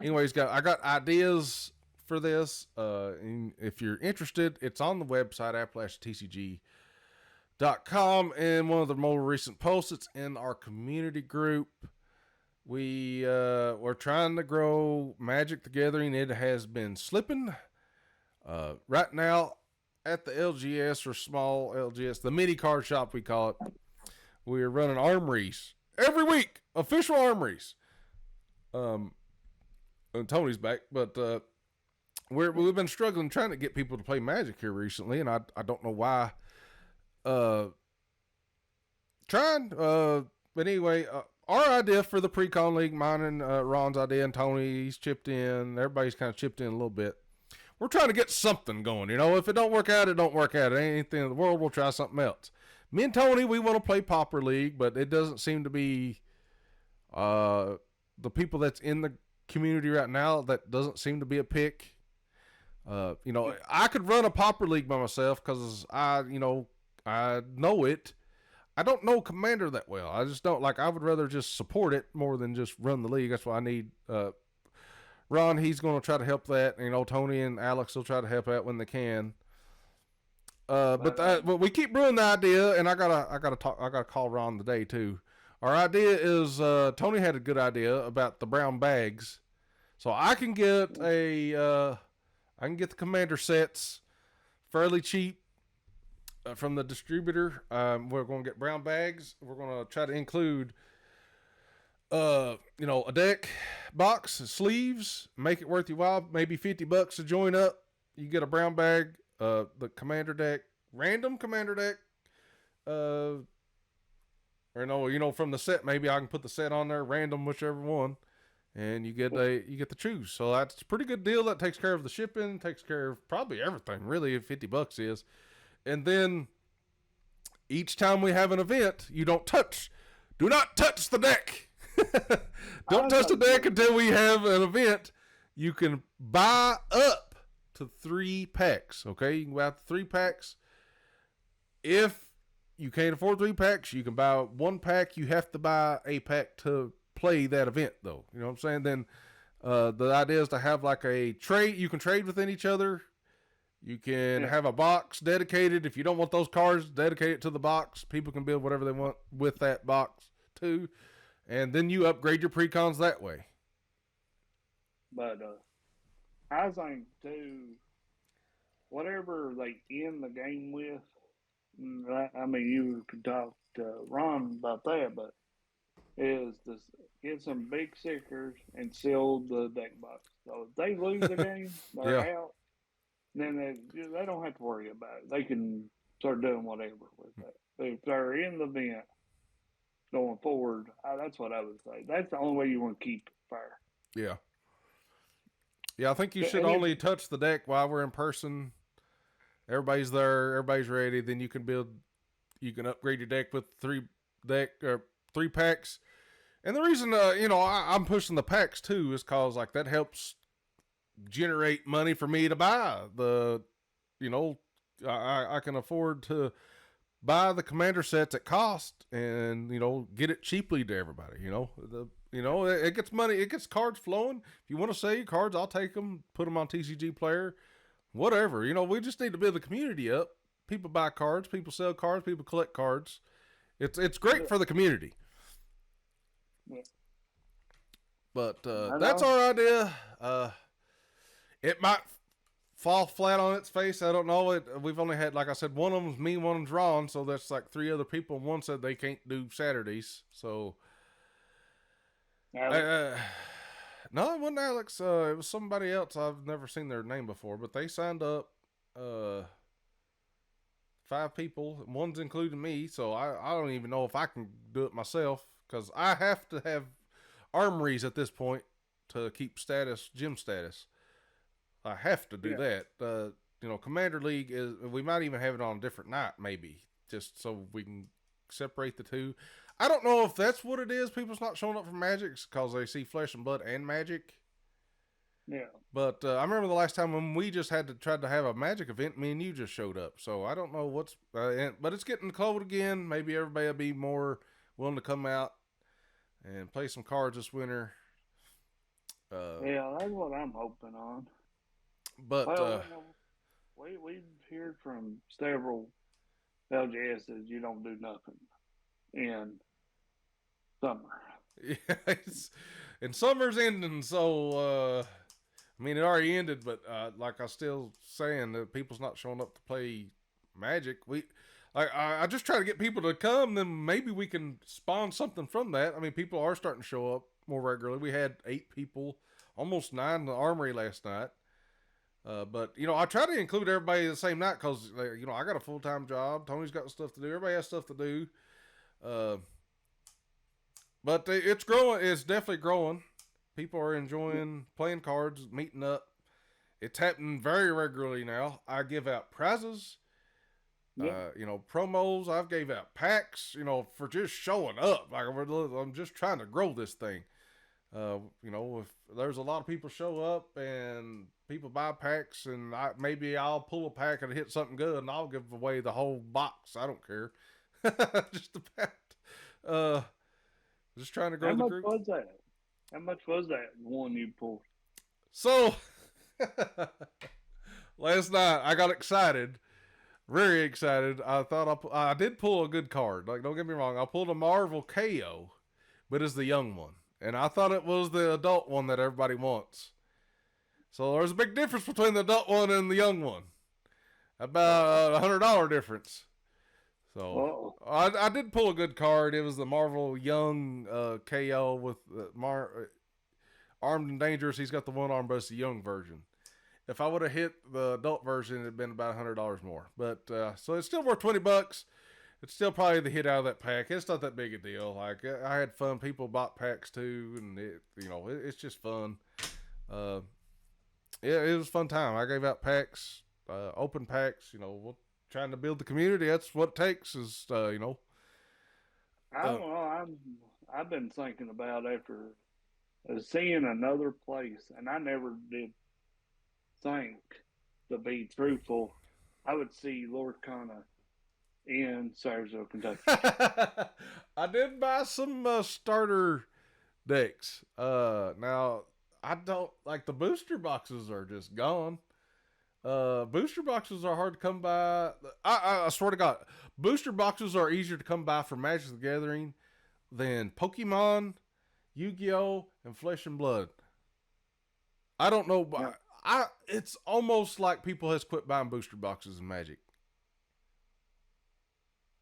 Anyways, I got ideas for this. And if you're interested, it's on the website AppalachiaTCG.com, and one of the more recent posts, it's in our community group. we're trying to grow Magic the Gathering. It has been slipping. Right now at the LGS or small LGS, the mini card shop we call it, we're running armories every week, official armories. And Tony's back, but we've been struggling trying to get people to play Magic here recently, and I don't know why. But anyway, our idea for the pre-con league, mine and Ron's idea, and Tony's chipped in. Everybody's kind of chipped in a little bit. We're trying to get something going. If it don't work out, it don't work out. It ain't anything in the world. We'll try something else. Me and Tony, we want to play Pauper League, but it doesn't seem to be the people that's in the community right now. That doesn't seem to be a pick. I could run a Pauper League by myself because I know it. I don't know Commander that well. I just don't I would rather just support it more than just run the league. That's why I need Ron. He's going to try to help that. Tony and Alex will try to help out when they can. But we keep brewing the idea, and I gotta call Ron today too. Our idea is Tony had a good idea about the brown bags, so I can get the Commander sets fairly cheap. From the distributor. We're going to get brown bags. We're going to try to include, a deck, box, sleeves, make it worth your while. Maybe $50 to join up. You get a brown bag, the Commander deck, random Commander deck, from the set. Maybe I can put the set on there, random, whichever one, and you get to choose. So that's a pretty good deal. That takes care of the shipping, takes care of probably everything. Really, if $50 is. And then each time we have an event, do not touch the deck. Don't touch the deck until we have an event. You can buy up to 3 packs. Okay, you can buy up to 3 packs. If you can't afford 3 packs, you can buy 1 pack. You have to buy a pack to play that event, though. You know what I'm saying? Then the idea is to have a trade. You can trade within each other. You can have a box dedicated. If you don't want those cards, dedicate it to the box. People can build whatever they want with that box too. And then you upgrade your pre-cons that way. But I think too, whatever they end the game with, you could talk to Ron about that, but is to get some big stickers and seal the deck box. So if they lose the game, they're out. Then they don't have to worry about it. They can start doing whatever with that. If they're in the event going forward, that's what I would say. That's the only way you want to keep it fair. Yeah. Yeah, I think you should only touch the deck while we're in person. Everybody's there. Everybody's ready. Then you can upgrade your deck with 3 packs. And the reason, I'm pushing the packs too is because that helps generate money for me to buy I can afford to buy the Commander sets at cost and get it cheaply to everybody. It gets money, it gets cards flowing. If you want to sell your cards, I'll take them, put them on TCG Player, whatever. We just need to build the community up. People buy cards, people sell cards, people collect cards. It's great for the community. But that's our idea. It might fall flat on its face. I don't know. We've only had, like I said, one of them's me, one of them's Ron. So that's 3 other people. One said they can't do Saturdays. So, no, it wasn't Alex. It was somebody else. I've never seen their name before, but they signed up 5 people. One's including me. So I don't even know if I can do it myself because I have to have armories at this point to keep gym status. I have to do that. Commander League we might even have it on a different night, maybe, just so we can separate the two. I don't know if that's what it is. People's not showing up for Magic because they see Flesh and Blood and Magic. Yeah. But I remember the last time when we just tried to have a Magic event, me and you just showed up. So I don't know what's, but it's getting cold again. Maybe everybody will be more willing to come out and play some cards this winter. That's what I'm hoping on. But we've heard from several LJSs you don't do nothing in summer. Yeah, and summer's ending, so I mean it already ended, but like I still saying that people's not showing up to play Magic. I just try to get people to come, then maybe we can spawn something from that. I mean, people are starting to show up more regularly. We had 8 people, almost 9 in the Armory last night. But I try to include everybody the same night because I got a full-time job. Tony's got stuff to do. Everybody has stuff to do. But it's growing. It's definitely growing. People are enjoying playing cards, meeting up. It's happening very regularly now. I give out prizes. Promos. I've gave out packs, for just showing up. Like I'm just trying to grow this thing. If there's a lot of people show up and people buy packs, and maybe I'll pull a pack and hit something good, and I'll give away the whole box. I don't care. Just about. Just trying to grow the group. How much was that one you pulled? So last night I got excited. Very excited. I thought I did pull a good card. Like, don't get me wrong. I pulled a Marvel KO, but it's the young one. And I thought it was the adult one that everybody wants. So there's a big difference between the adult one and the young one. About $100 difference. So I did pull a good card. It was the Marvel young KO with armed and dangerous. He's got the one arm, but it's the young version. If I would have hit the adult version, it'd been about $100 more. But so it's still worth $20. It's still probably the hit out of that pack. It's not that big a deal. Like, I had fun. People bought packs too, and it's just fun. It was a fun time. I gave out packs, open packs. We're trying to build the community. That's what it takes. Is I don't know. I've been thinking about after seeing another place, and I never did think, to be truthful, I would see Lorcana in Sayersville, Kentucky. I did buy some starter decks. Now I don't like the booster boxes are just gone. Booster boxes are hard to come by. I swear to God, booster boxes are easier to come by for Magic the Gathering than Pokemon, Yu-Gi-Oh, and Flesh and Blood. I don't know, but it's almost like people has quit buying booster boxes in Magic.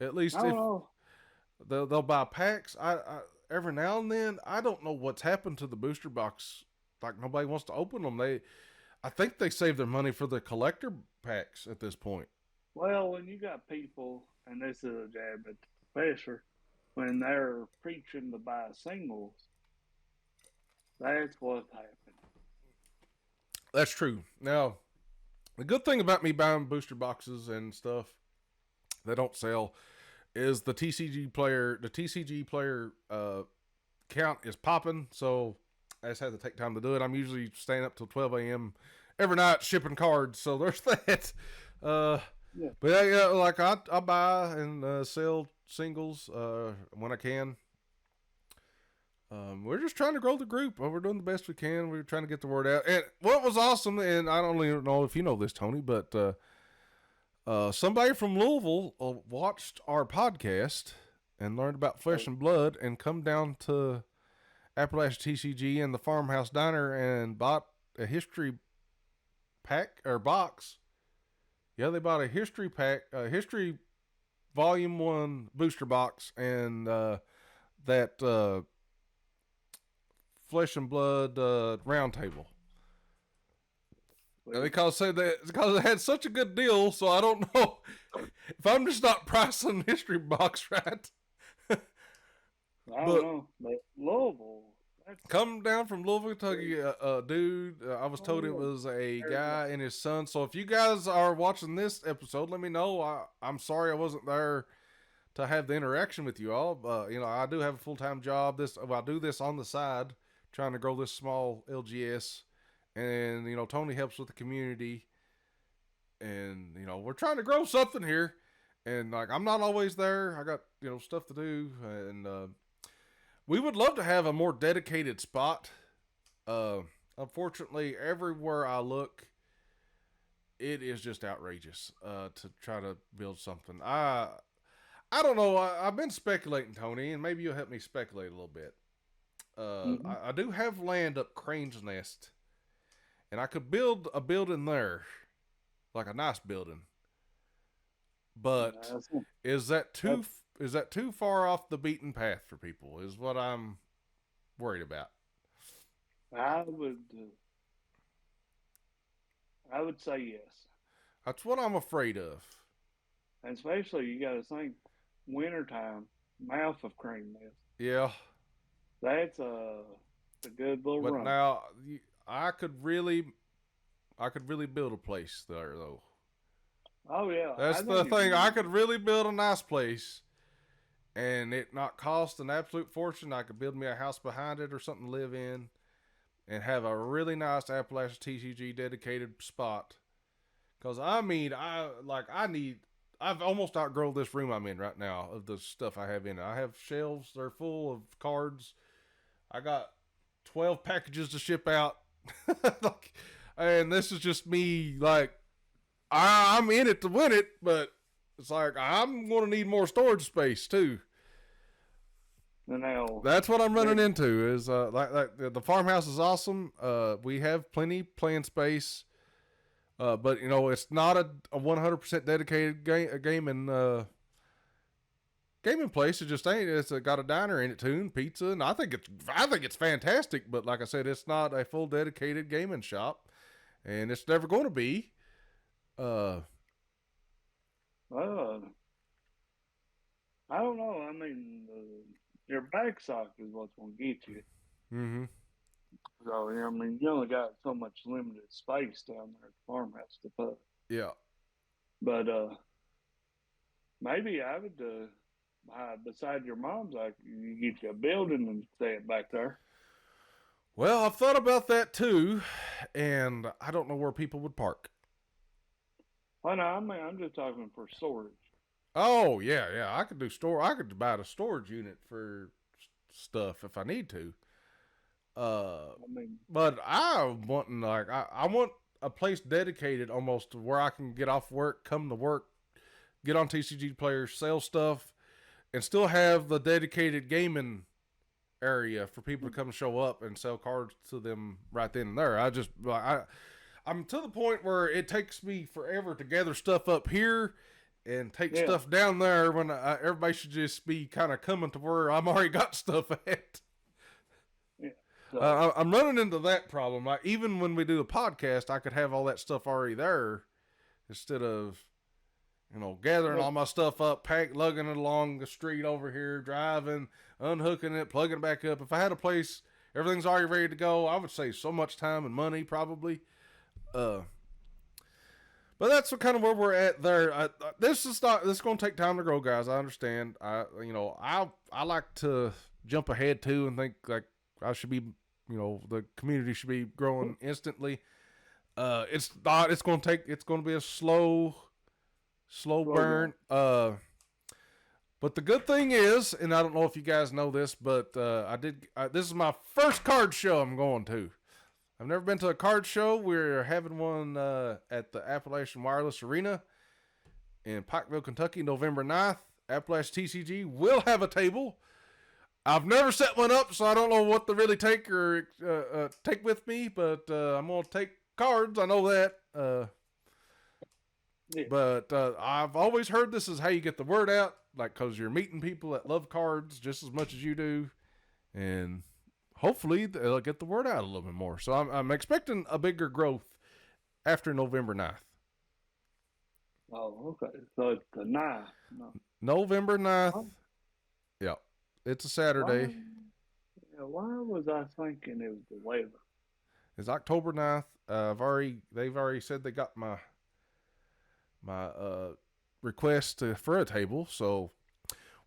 At least if they'll buy packs. I every now and then, I don't know what's happened to the booster box. Like, nobody wants to open them. I think they save their money for the collector packs at this point. Well, when you got people, and this is a jab at the professor, when they're preaching to buy singles, that's what's happening. That's true. Now, the good thing about me buying booster boxes and stuff that don't sell is the TCG player count is popping, so I just have to take time to do it. I'm usually staying up till 12 a.m. every night shipping cards, so there's that. But like I buy and sell singles when I can. We're just trying to grow the group. We're doing the best we can. We're trying to get the word out. And what was awesome, and I don't even know if you know this, Tony, but somebody from Louisville watched our podcast and learned about Flesh and Blood and come down to AppalachiaTCG and the Farmhouse Diner and bought a history pack or box. Yeah, they bought a history pack, a history volume 1 booster box, and that Flesh and Blood round table. Because it had such a good deal, so I don't know if I'm just not pricing history box right. I don't know. But Louisville. Come down from Louisville, Kentucky, dude. I was told it was a guy and his son. So if you guys are watching this episode, let me know. I'm sorry I wasn't there to have the interaction with you all. I do have a full-time job. I do this on the side, trying to grow this small LGS. And, Tony helps with the community. And, we're trying to grow something here. And, I'm not always there. I got, stuff to do. And we would love to have a more dedicated spot. Unfortunately, everywhere I look, it is just outrageous to try to build something. I don't know. I've been speculating, Tony, and maybe you'll help me speculate a little bit. I do have land up Crane's Nest, and I could build a building there, like a nice building. But is that too far off the beaten path for people? Is what I'm worried about. I would say yes. That's what I'm afraid of. And especially you got to think wintertime, mouth of Crane Nest. Yeah. That's a good little run. But now I could really build a place there though. Oh yeah. That's the thing. I could really build a nice place and it not cost an absolute fortune. I could build me a house behind it or something to live in and have a really nice AppalachiaTCG dedicated spot. Cause I've almost outgrown this room I'm in right now of the stuff I have in it. I have shelves. They're full of cards. I got 12 packages to ship out. And this is just me, like, I'm in it to win it, but it's like, I'm going to need more storage space, too. That's what I'm running into, is, the farmhouse is awesome. We have plenty playing space. But it's not a 100% dedicated gaming place. It just ain't. It's got a diner in it too, and pizza, and I think it's fantastic. But like I said, it's not a full dedicated gaming shop, and it's never going to be. I don't know. I mean, your back sock is what's going to get you. Mm-hmm. So, I mean, you only got so much limited space down there at the farmhouse to put. Yeah. But maybe I would, beside your mom's, you get you a building and stay it back there. Well, I've thought about that too, and I don't know where people would park. Oh, no, I mean, I'm just talking for storage. Oh, yeah. I could buy a storage unit for stuff if I need to. But I want a place dedicated almost to where I can get off work, come to work, get on TCG Players, sell stuff, and still have the dedicated gaming area for people to come show up and sell cards to them right then and there. I'm to the point where it takes me forever to gather stuff up here and take stuff down there when everybody should just be kind of coming to where I'm already got stuff at. I'm running into that problem. Even when we do the podcast, I could have all that stuff already there instead of, gathering all my stuff up, lugging it along the street over here, driving, unhooking it, plugging it back up. If I had a place, everything's already ready to go, I would save so much time and money probably. But that's kind of where we're at there. This is going to take time to grow, guys. I understand. I like to jump ahead too and think like I should be, the community should be growing instantly. It's not. It's going to be a slow burn. But the good thing is, and I don't know if you guys know this, but this is my first card show I'm going to. I've never been to a card show. We're having one at the Appalachian Wireless Arena in Pikeville, Kentucky, November 9th. AppalachiaTCG will have a table. I've never set one up, so I don't know what to really take with me, but I'm going to take cards. I know that. But I've always heard this is how you get the word out, because you're meeting people that love cards just as much as you do, and hopefully they'll get the word out a little bit more. So I'm expecting a bigger growth after November 9th. Oh, okay. So it's the 9th. No. November 9th. Oh. Yeah. It's a Saturday. Why was I thinking it was the 11th? It's October 9th. They've already said they got my request for a table. So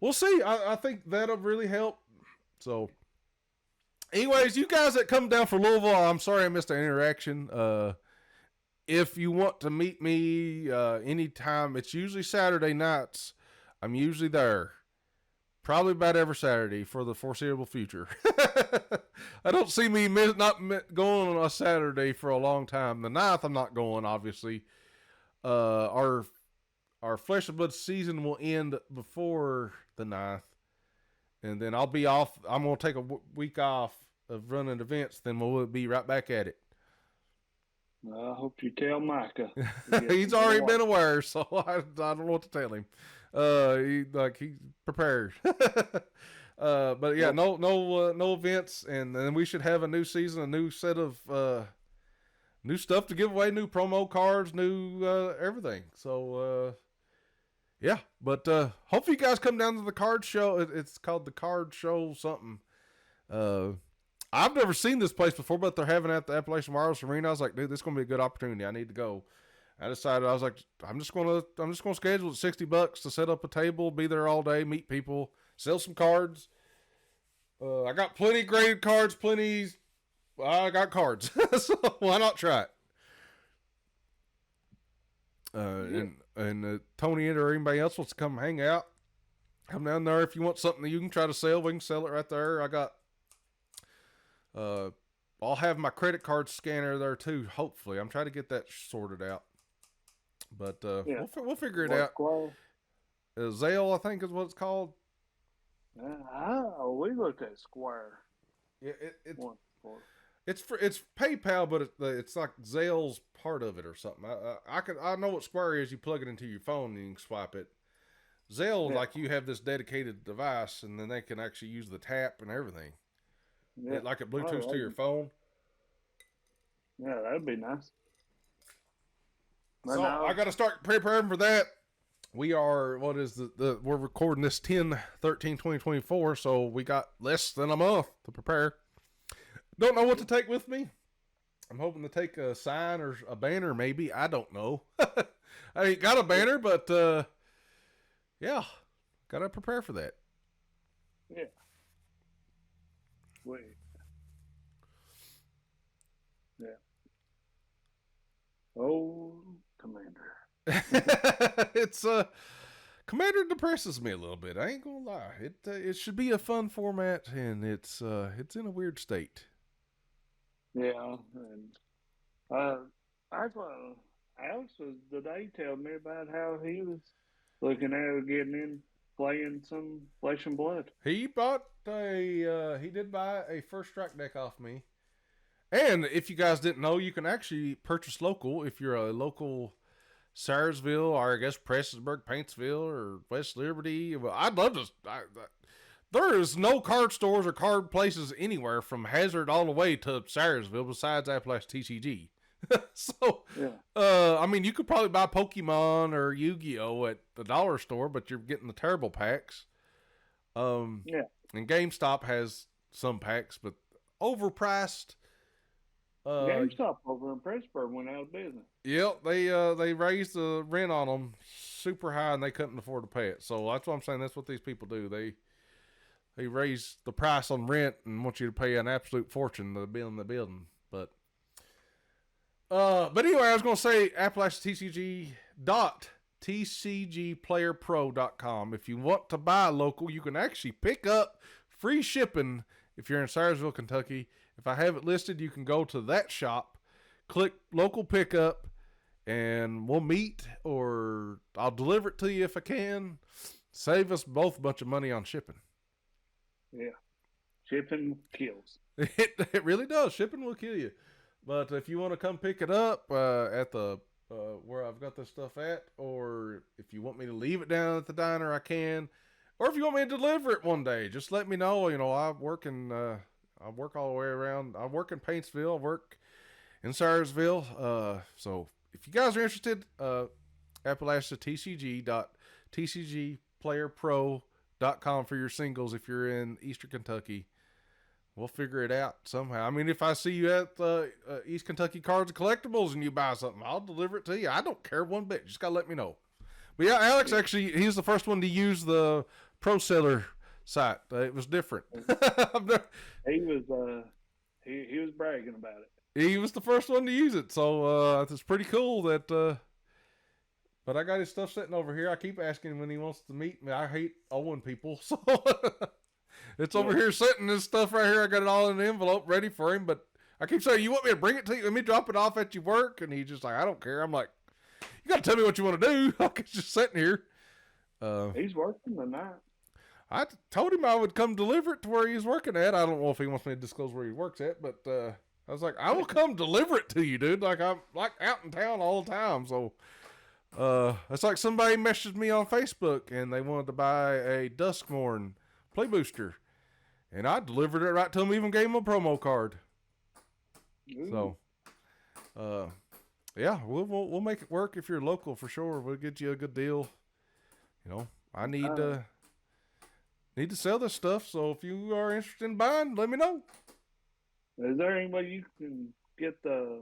we'll see. I think that'll really help. So anyways, you guys that come down for Louisville, I'm sorry I missed the interaction. If you want to meet me anytime, it's usually Saturday nights. I'm usually there. Probably about every Saturday for the foreseeable future. I don't see me not going on a Saturday for a long time. The 9th, I'm not going, obviously. Our Flesh and Blood season will end before the 9th. and then I'll be off. I'm going to take a week off of running events. Then we'll be right back at it. I hope you tell Micah. He's already been aware, so I don't know what to tell him. He's prepared. But yeah, no events, and then we should have a new season, a new set of new stuff to give away, new promo cards, new everything. So yeah, but hopefully you guys come down to the card show. It's called the Card Show something. I've never seen this place before, but they're having it at the Appalachian Wireless Arena. I was like, dude, this is gonna be a good opportunity. I need to go. I decided, I was like, I'm just gonna schedule it $60 to set up a table, be there all day, meet people, sell some cards. I got plenty graded cards, I got cards, so why not try it? And Tony or anybody else wants to come hang out, come down there. If you want something that you can try to sell, we can sell it right there. I got. I'll have my credit card scanner there too. Hopefully, I'm trying to get that sorted out. But we'll figure it out. Zelle, I think, is what it's called. We looked at Square. Yeah, it's PayPal, but it's like Zelle's part of it or something. I know what Square is. You plug it into your phone and you can swipe it. Zelle, like you have this dedicated device, and then they can actually use the tap and everything. Yeah. Like it Bluetooth to your phone. Yeah, that'd be nice. So I got to start preparing for that. We are, we're recording this 10/13/2024, so we got less than a month to prepare. Don't know what to take with me. I'm hoping to take a sign or a banner, maybe. I don't know. I ain't got a banner, but yeah, got to prepare for that. Yeah. Wait. Yeah. Oh, Commander. It's Commander depresses me a little bit. I ain't gonna lie. It should be a fun format, and it's in a weird state. Yeah, and Alex was today telling me about how he was looking at getting in, playing some Flesh and Blood. He did buy a First Strike deck off me. And if you guys didn't know, you can actually purchase local if you're a local Sayersville, or I guess Prestonsburg, Paintsville, or West Liberty. Well, I'd love to. There is no card stores or card places anywhere from Hazard all the way to Sayersville besides AppalachiaTCG. So, yeah. I mean, you could probably buy Pokemon or Yu-Gi-Oh at the dollar store, but you're getting the terrible packs. Yeah. And GameStop has some packs, but overpriced. GameStop over in Prestonsburg went out of business. Yep, they raised the rent on them super high, and they couldn't afford to pay it. So that's what I'm saying. That's what these people do. They raise the price on rent and want you to pay an absolute fortune to build the building. But anyway, I was going to say AppalachiaTCG.TCGPlayerPro.com. If you want to buy local, you can actually pick up free shipping if you're in Sayersville, Kentucky. If I have it listed, you can go to that shop, click local pickup, and we'll meet, or I'll deliver it to you if I can. Save us both a bunch of money on shipping. Yeah. Shipping kills. It really does. Shipping will kill you. But if you want to come pick it up at the where I've got this stuff at, or if you want me to leave it down at the diner, I can. Or if you want me to deliver it one day, just let me know. You know, I work all the way around. I work in Paintsville. I work in Sayersville. So if you guys are interested, AppalachiaTCG.TCGPlayerPro.com for your singles if you're in Eastern Kentucky. We'll figure it out somehow. I mean, if I see you at East Kentucky Cards and Collectibles and you buy something, I'll deliver it to you. I don't care one bit. Just got to let me know. But yeah, Alex, actually, he's the first one to use the Pro Seller site. It was different. He was bragging about it. He was the first one to use it, so it's pretty cool that. But I got his stuff sitting over here. I keep asking him when he wants to meet me. I hate owing people, so it's over here sitting. This stuff right here, I got it all in an envelope ready for him. But I keep saying, "You want me to bring it to you? Let me drop it off at your work." And he's just like, "I don't care." I'm like, "You got to tell me what you want to do." Like, it's just sitting here. He's working tonight. I told him I would come deliver it to where he's working at. I don't know if he wants me to disclose where he works at, but I was like, I will come deliver it to you, dude. Like, I'm like out in town all the time. So it's like somebody messaged me on Facebook and they wanted to buy a Duskmorn play booster. And I delivered it right to them, even gave them a promo card. Ooh. So, yeah, we'll make it work if you're local for sure. We'll get you a good deal. You know, I need to sell this stuff, so if you are interested in buying, let me know. Is there any way you can get the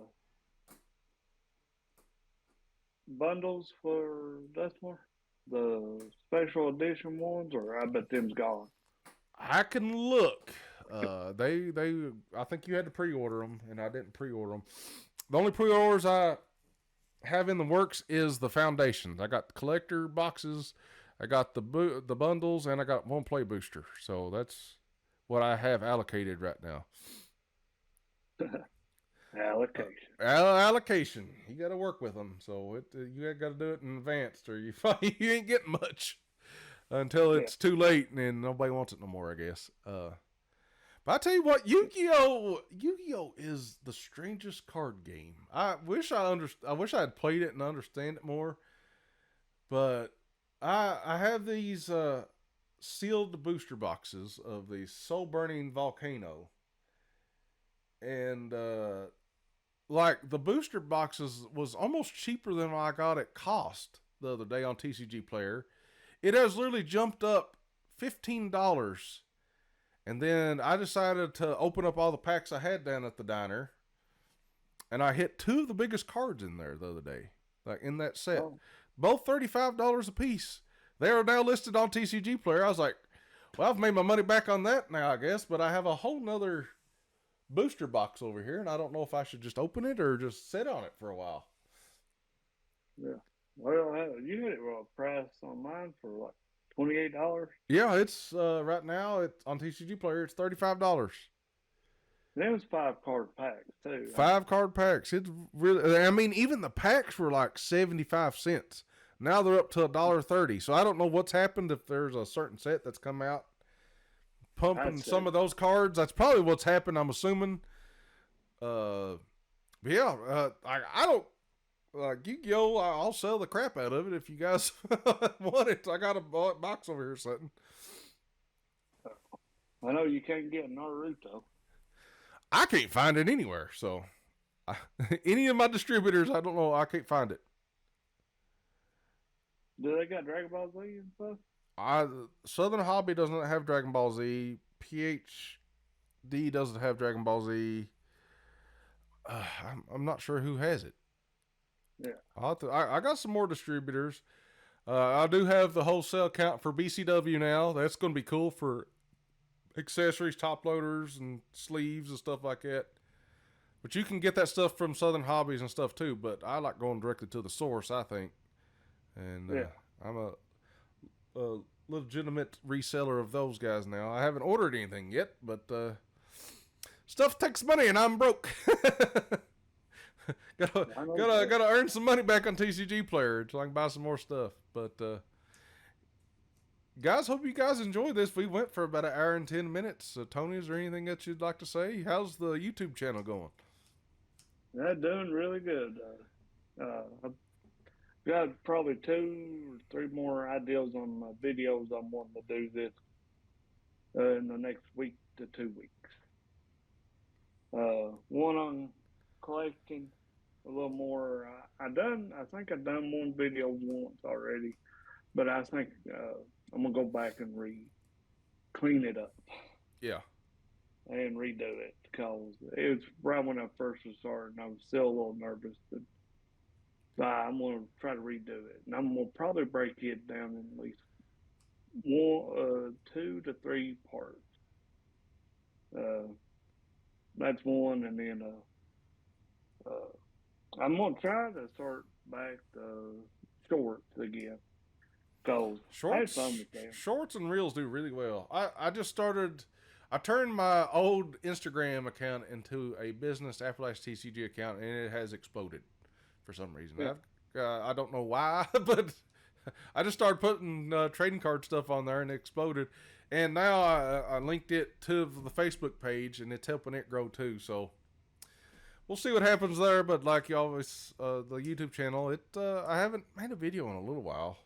bundles for Dustmore? The special edition ones, or I bet them's gone. I can look. They I think you had to pre-order them, and I didn't pre-order them. The only pre-orders I have in the works is the foundations. I got the collector boxes, I got the bundles, and I got one play booster. So that's what I have allocated right now. Allocation. You got to work with them. So you got to do it in advance, or you ain't getting much until it's too late, and then nobody wants it no more, I guess. But I tell you what, Yu-Gi-Oh is the strangest card game. I wish I had played it and understand it more. But I have these sealed booster boxes of the Soul Burning Volcano. And like the booster boxes was almost cheaper than I got it cost the other day on TCG Player. It has literally jumped up $15. And then I decided to open up all the packs I had down at the diner. And I hit 2 of the biggest cards in there the other day. Like in that set. Oh. Both $35 a piece. They are now listed on TCG Player. I was like, well, I've made my money back on that now, I guess. But I have a whole nother booster box over here. And I don't know if I should just open it or just sit on it for a while. Yeah. Well, you had it for a price on mine for like $28. Yeah, it's right now it's on TCG Player. It's $35. And it was 5 card packs too. 5 card packs. It's really. I mean, even the packs were like 75 cents. Now they're up to $1.30. So I don't know what's happened if there's a certain set that's come out pumping some of those cards. That's probably what's happened. I'm assuming. But yeah, I don't. Yu-Gi-Oh! I'll sell the crap out of it if you guys want it. I got a box over here sitting. I know you can't get Naruto. I can't find it anywhere. So, any of my distributors, I don't know. I can't find it. Do they got Dragon Ball Z and stuff? Southern Hobby doesn't have Dragon Ball Z. PhD doesn't have Dragon Ball Z. I'm not sure who has it. Yeah, I got some more distributors. I do have the wholesale count for BCW now. That's going to be cool for accessories, top loaders, and sleeves and stuff like that. But you can get that stuff from Southern Hobbies and stuff too. But I like going directly to the source, I think. And I'm a legitimate reseller of those guys now. I haven't ordered anything yet, but stuff takes money, and I'm broke. Gotta earn some money back on TCG Player so I can buy some more stuff. But guys, hope you guys enjoyed this. We went for about 1 hour and 10 minutes. Tony, is there anything that you'd like to say? How's the YouTube channel going? Yeah, doing really good. I've got probably 2 or 3 more ideas on my videos I'm wanting to do this in the next week to 2 weeks. One on collecting a little more. I think I've done one video once already, but I think I'm gonna go back and clean it up. Yeah. And redo it because it was right when I first was starting. I was still a little nervous, but I'm gonna try to redo it, and I'm gonna probably break it down in at least 2 to 3 parts. That's one, and then I'm gonna try to start back the shorts again. Shorts and reels do really well. I just started. I turned my old Instagram account into a business AppalachiaTCG account, and it has exploded for some reason. Yeah. I don't know why, but I just started putting trading card stuff on there, and it exploded. And now I linked it to the Facebook page, and it's helping it grow too. So we'll see what happens there. But like you always, the YouTube channel, I haven't made a video in a little while.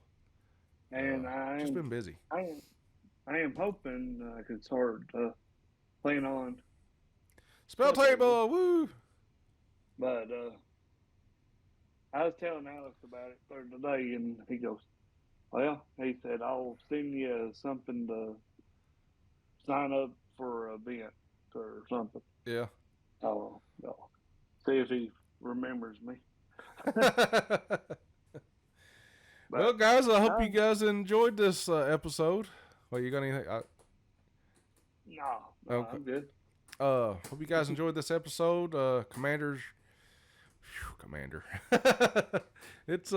And I just been busy. I am hoping I can start playing on Spell table, woo! But I was telling Alex about it the other day, and he goes, "Well," he said, "I'll send you something to sign up for an event or something." Yeah. Oh, no. See if he remembers me. Well, guys, I hope you guys enjoyed this episode. Well, you got anything? No, okay. I'm good. Hope you guys enjoyed this episode. Commander. It's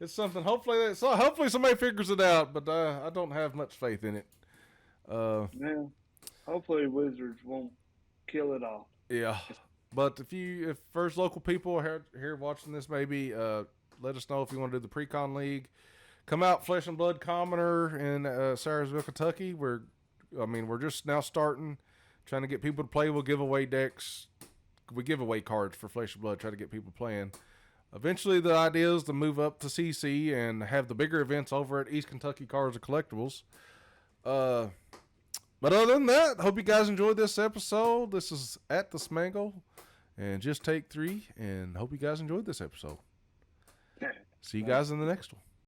something. Hopefully somebody figures it out, but I don't have much faith in it. Yeah. Hopefully Wizards won't kill it off. Yeah. But if first local people are here watching this, maybe let us know if you want to do the Pre-Con League. Come out, Flesh and Blood Commoner in Sayersville, Kentucky. We're just now starting, trying to get people to play. We'll give away decks. We give away cards for Flesh and Blood, try to get people playing. Eventually, the idea is to move up to CC and have the bigger events over at East Kentucky Cards and Collectibles. But other than that, hope you guys enjoyed this episode. This is at the Smango and JustTake3, and hope you guys enjoyed this episode. See you guys in the next one.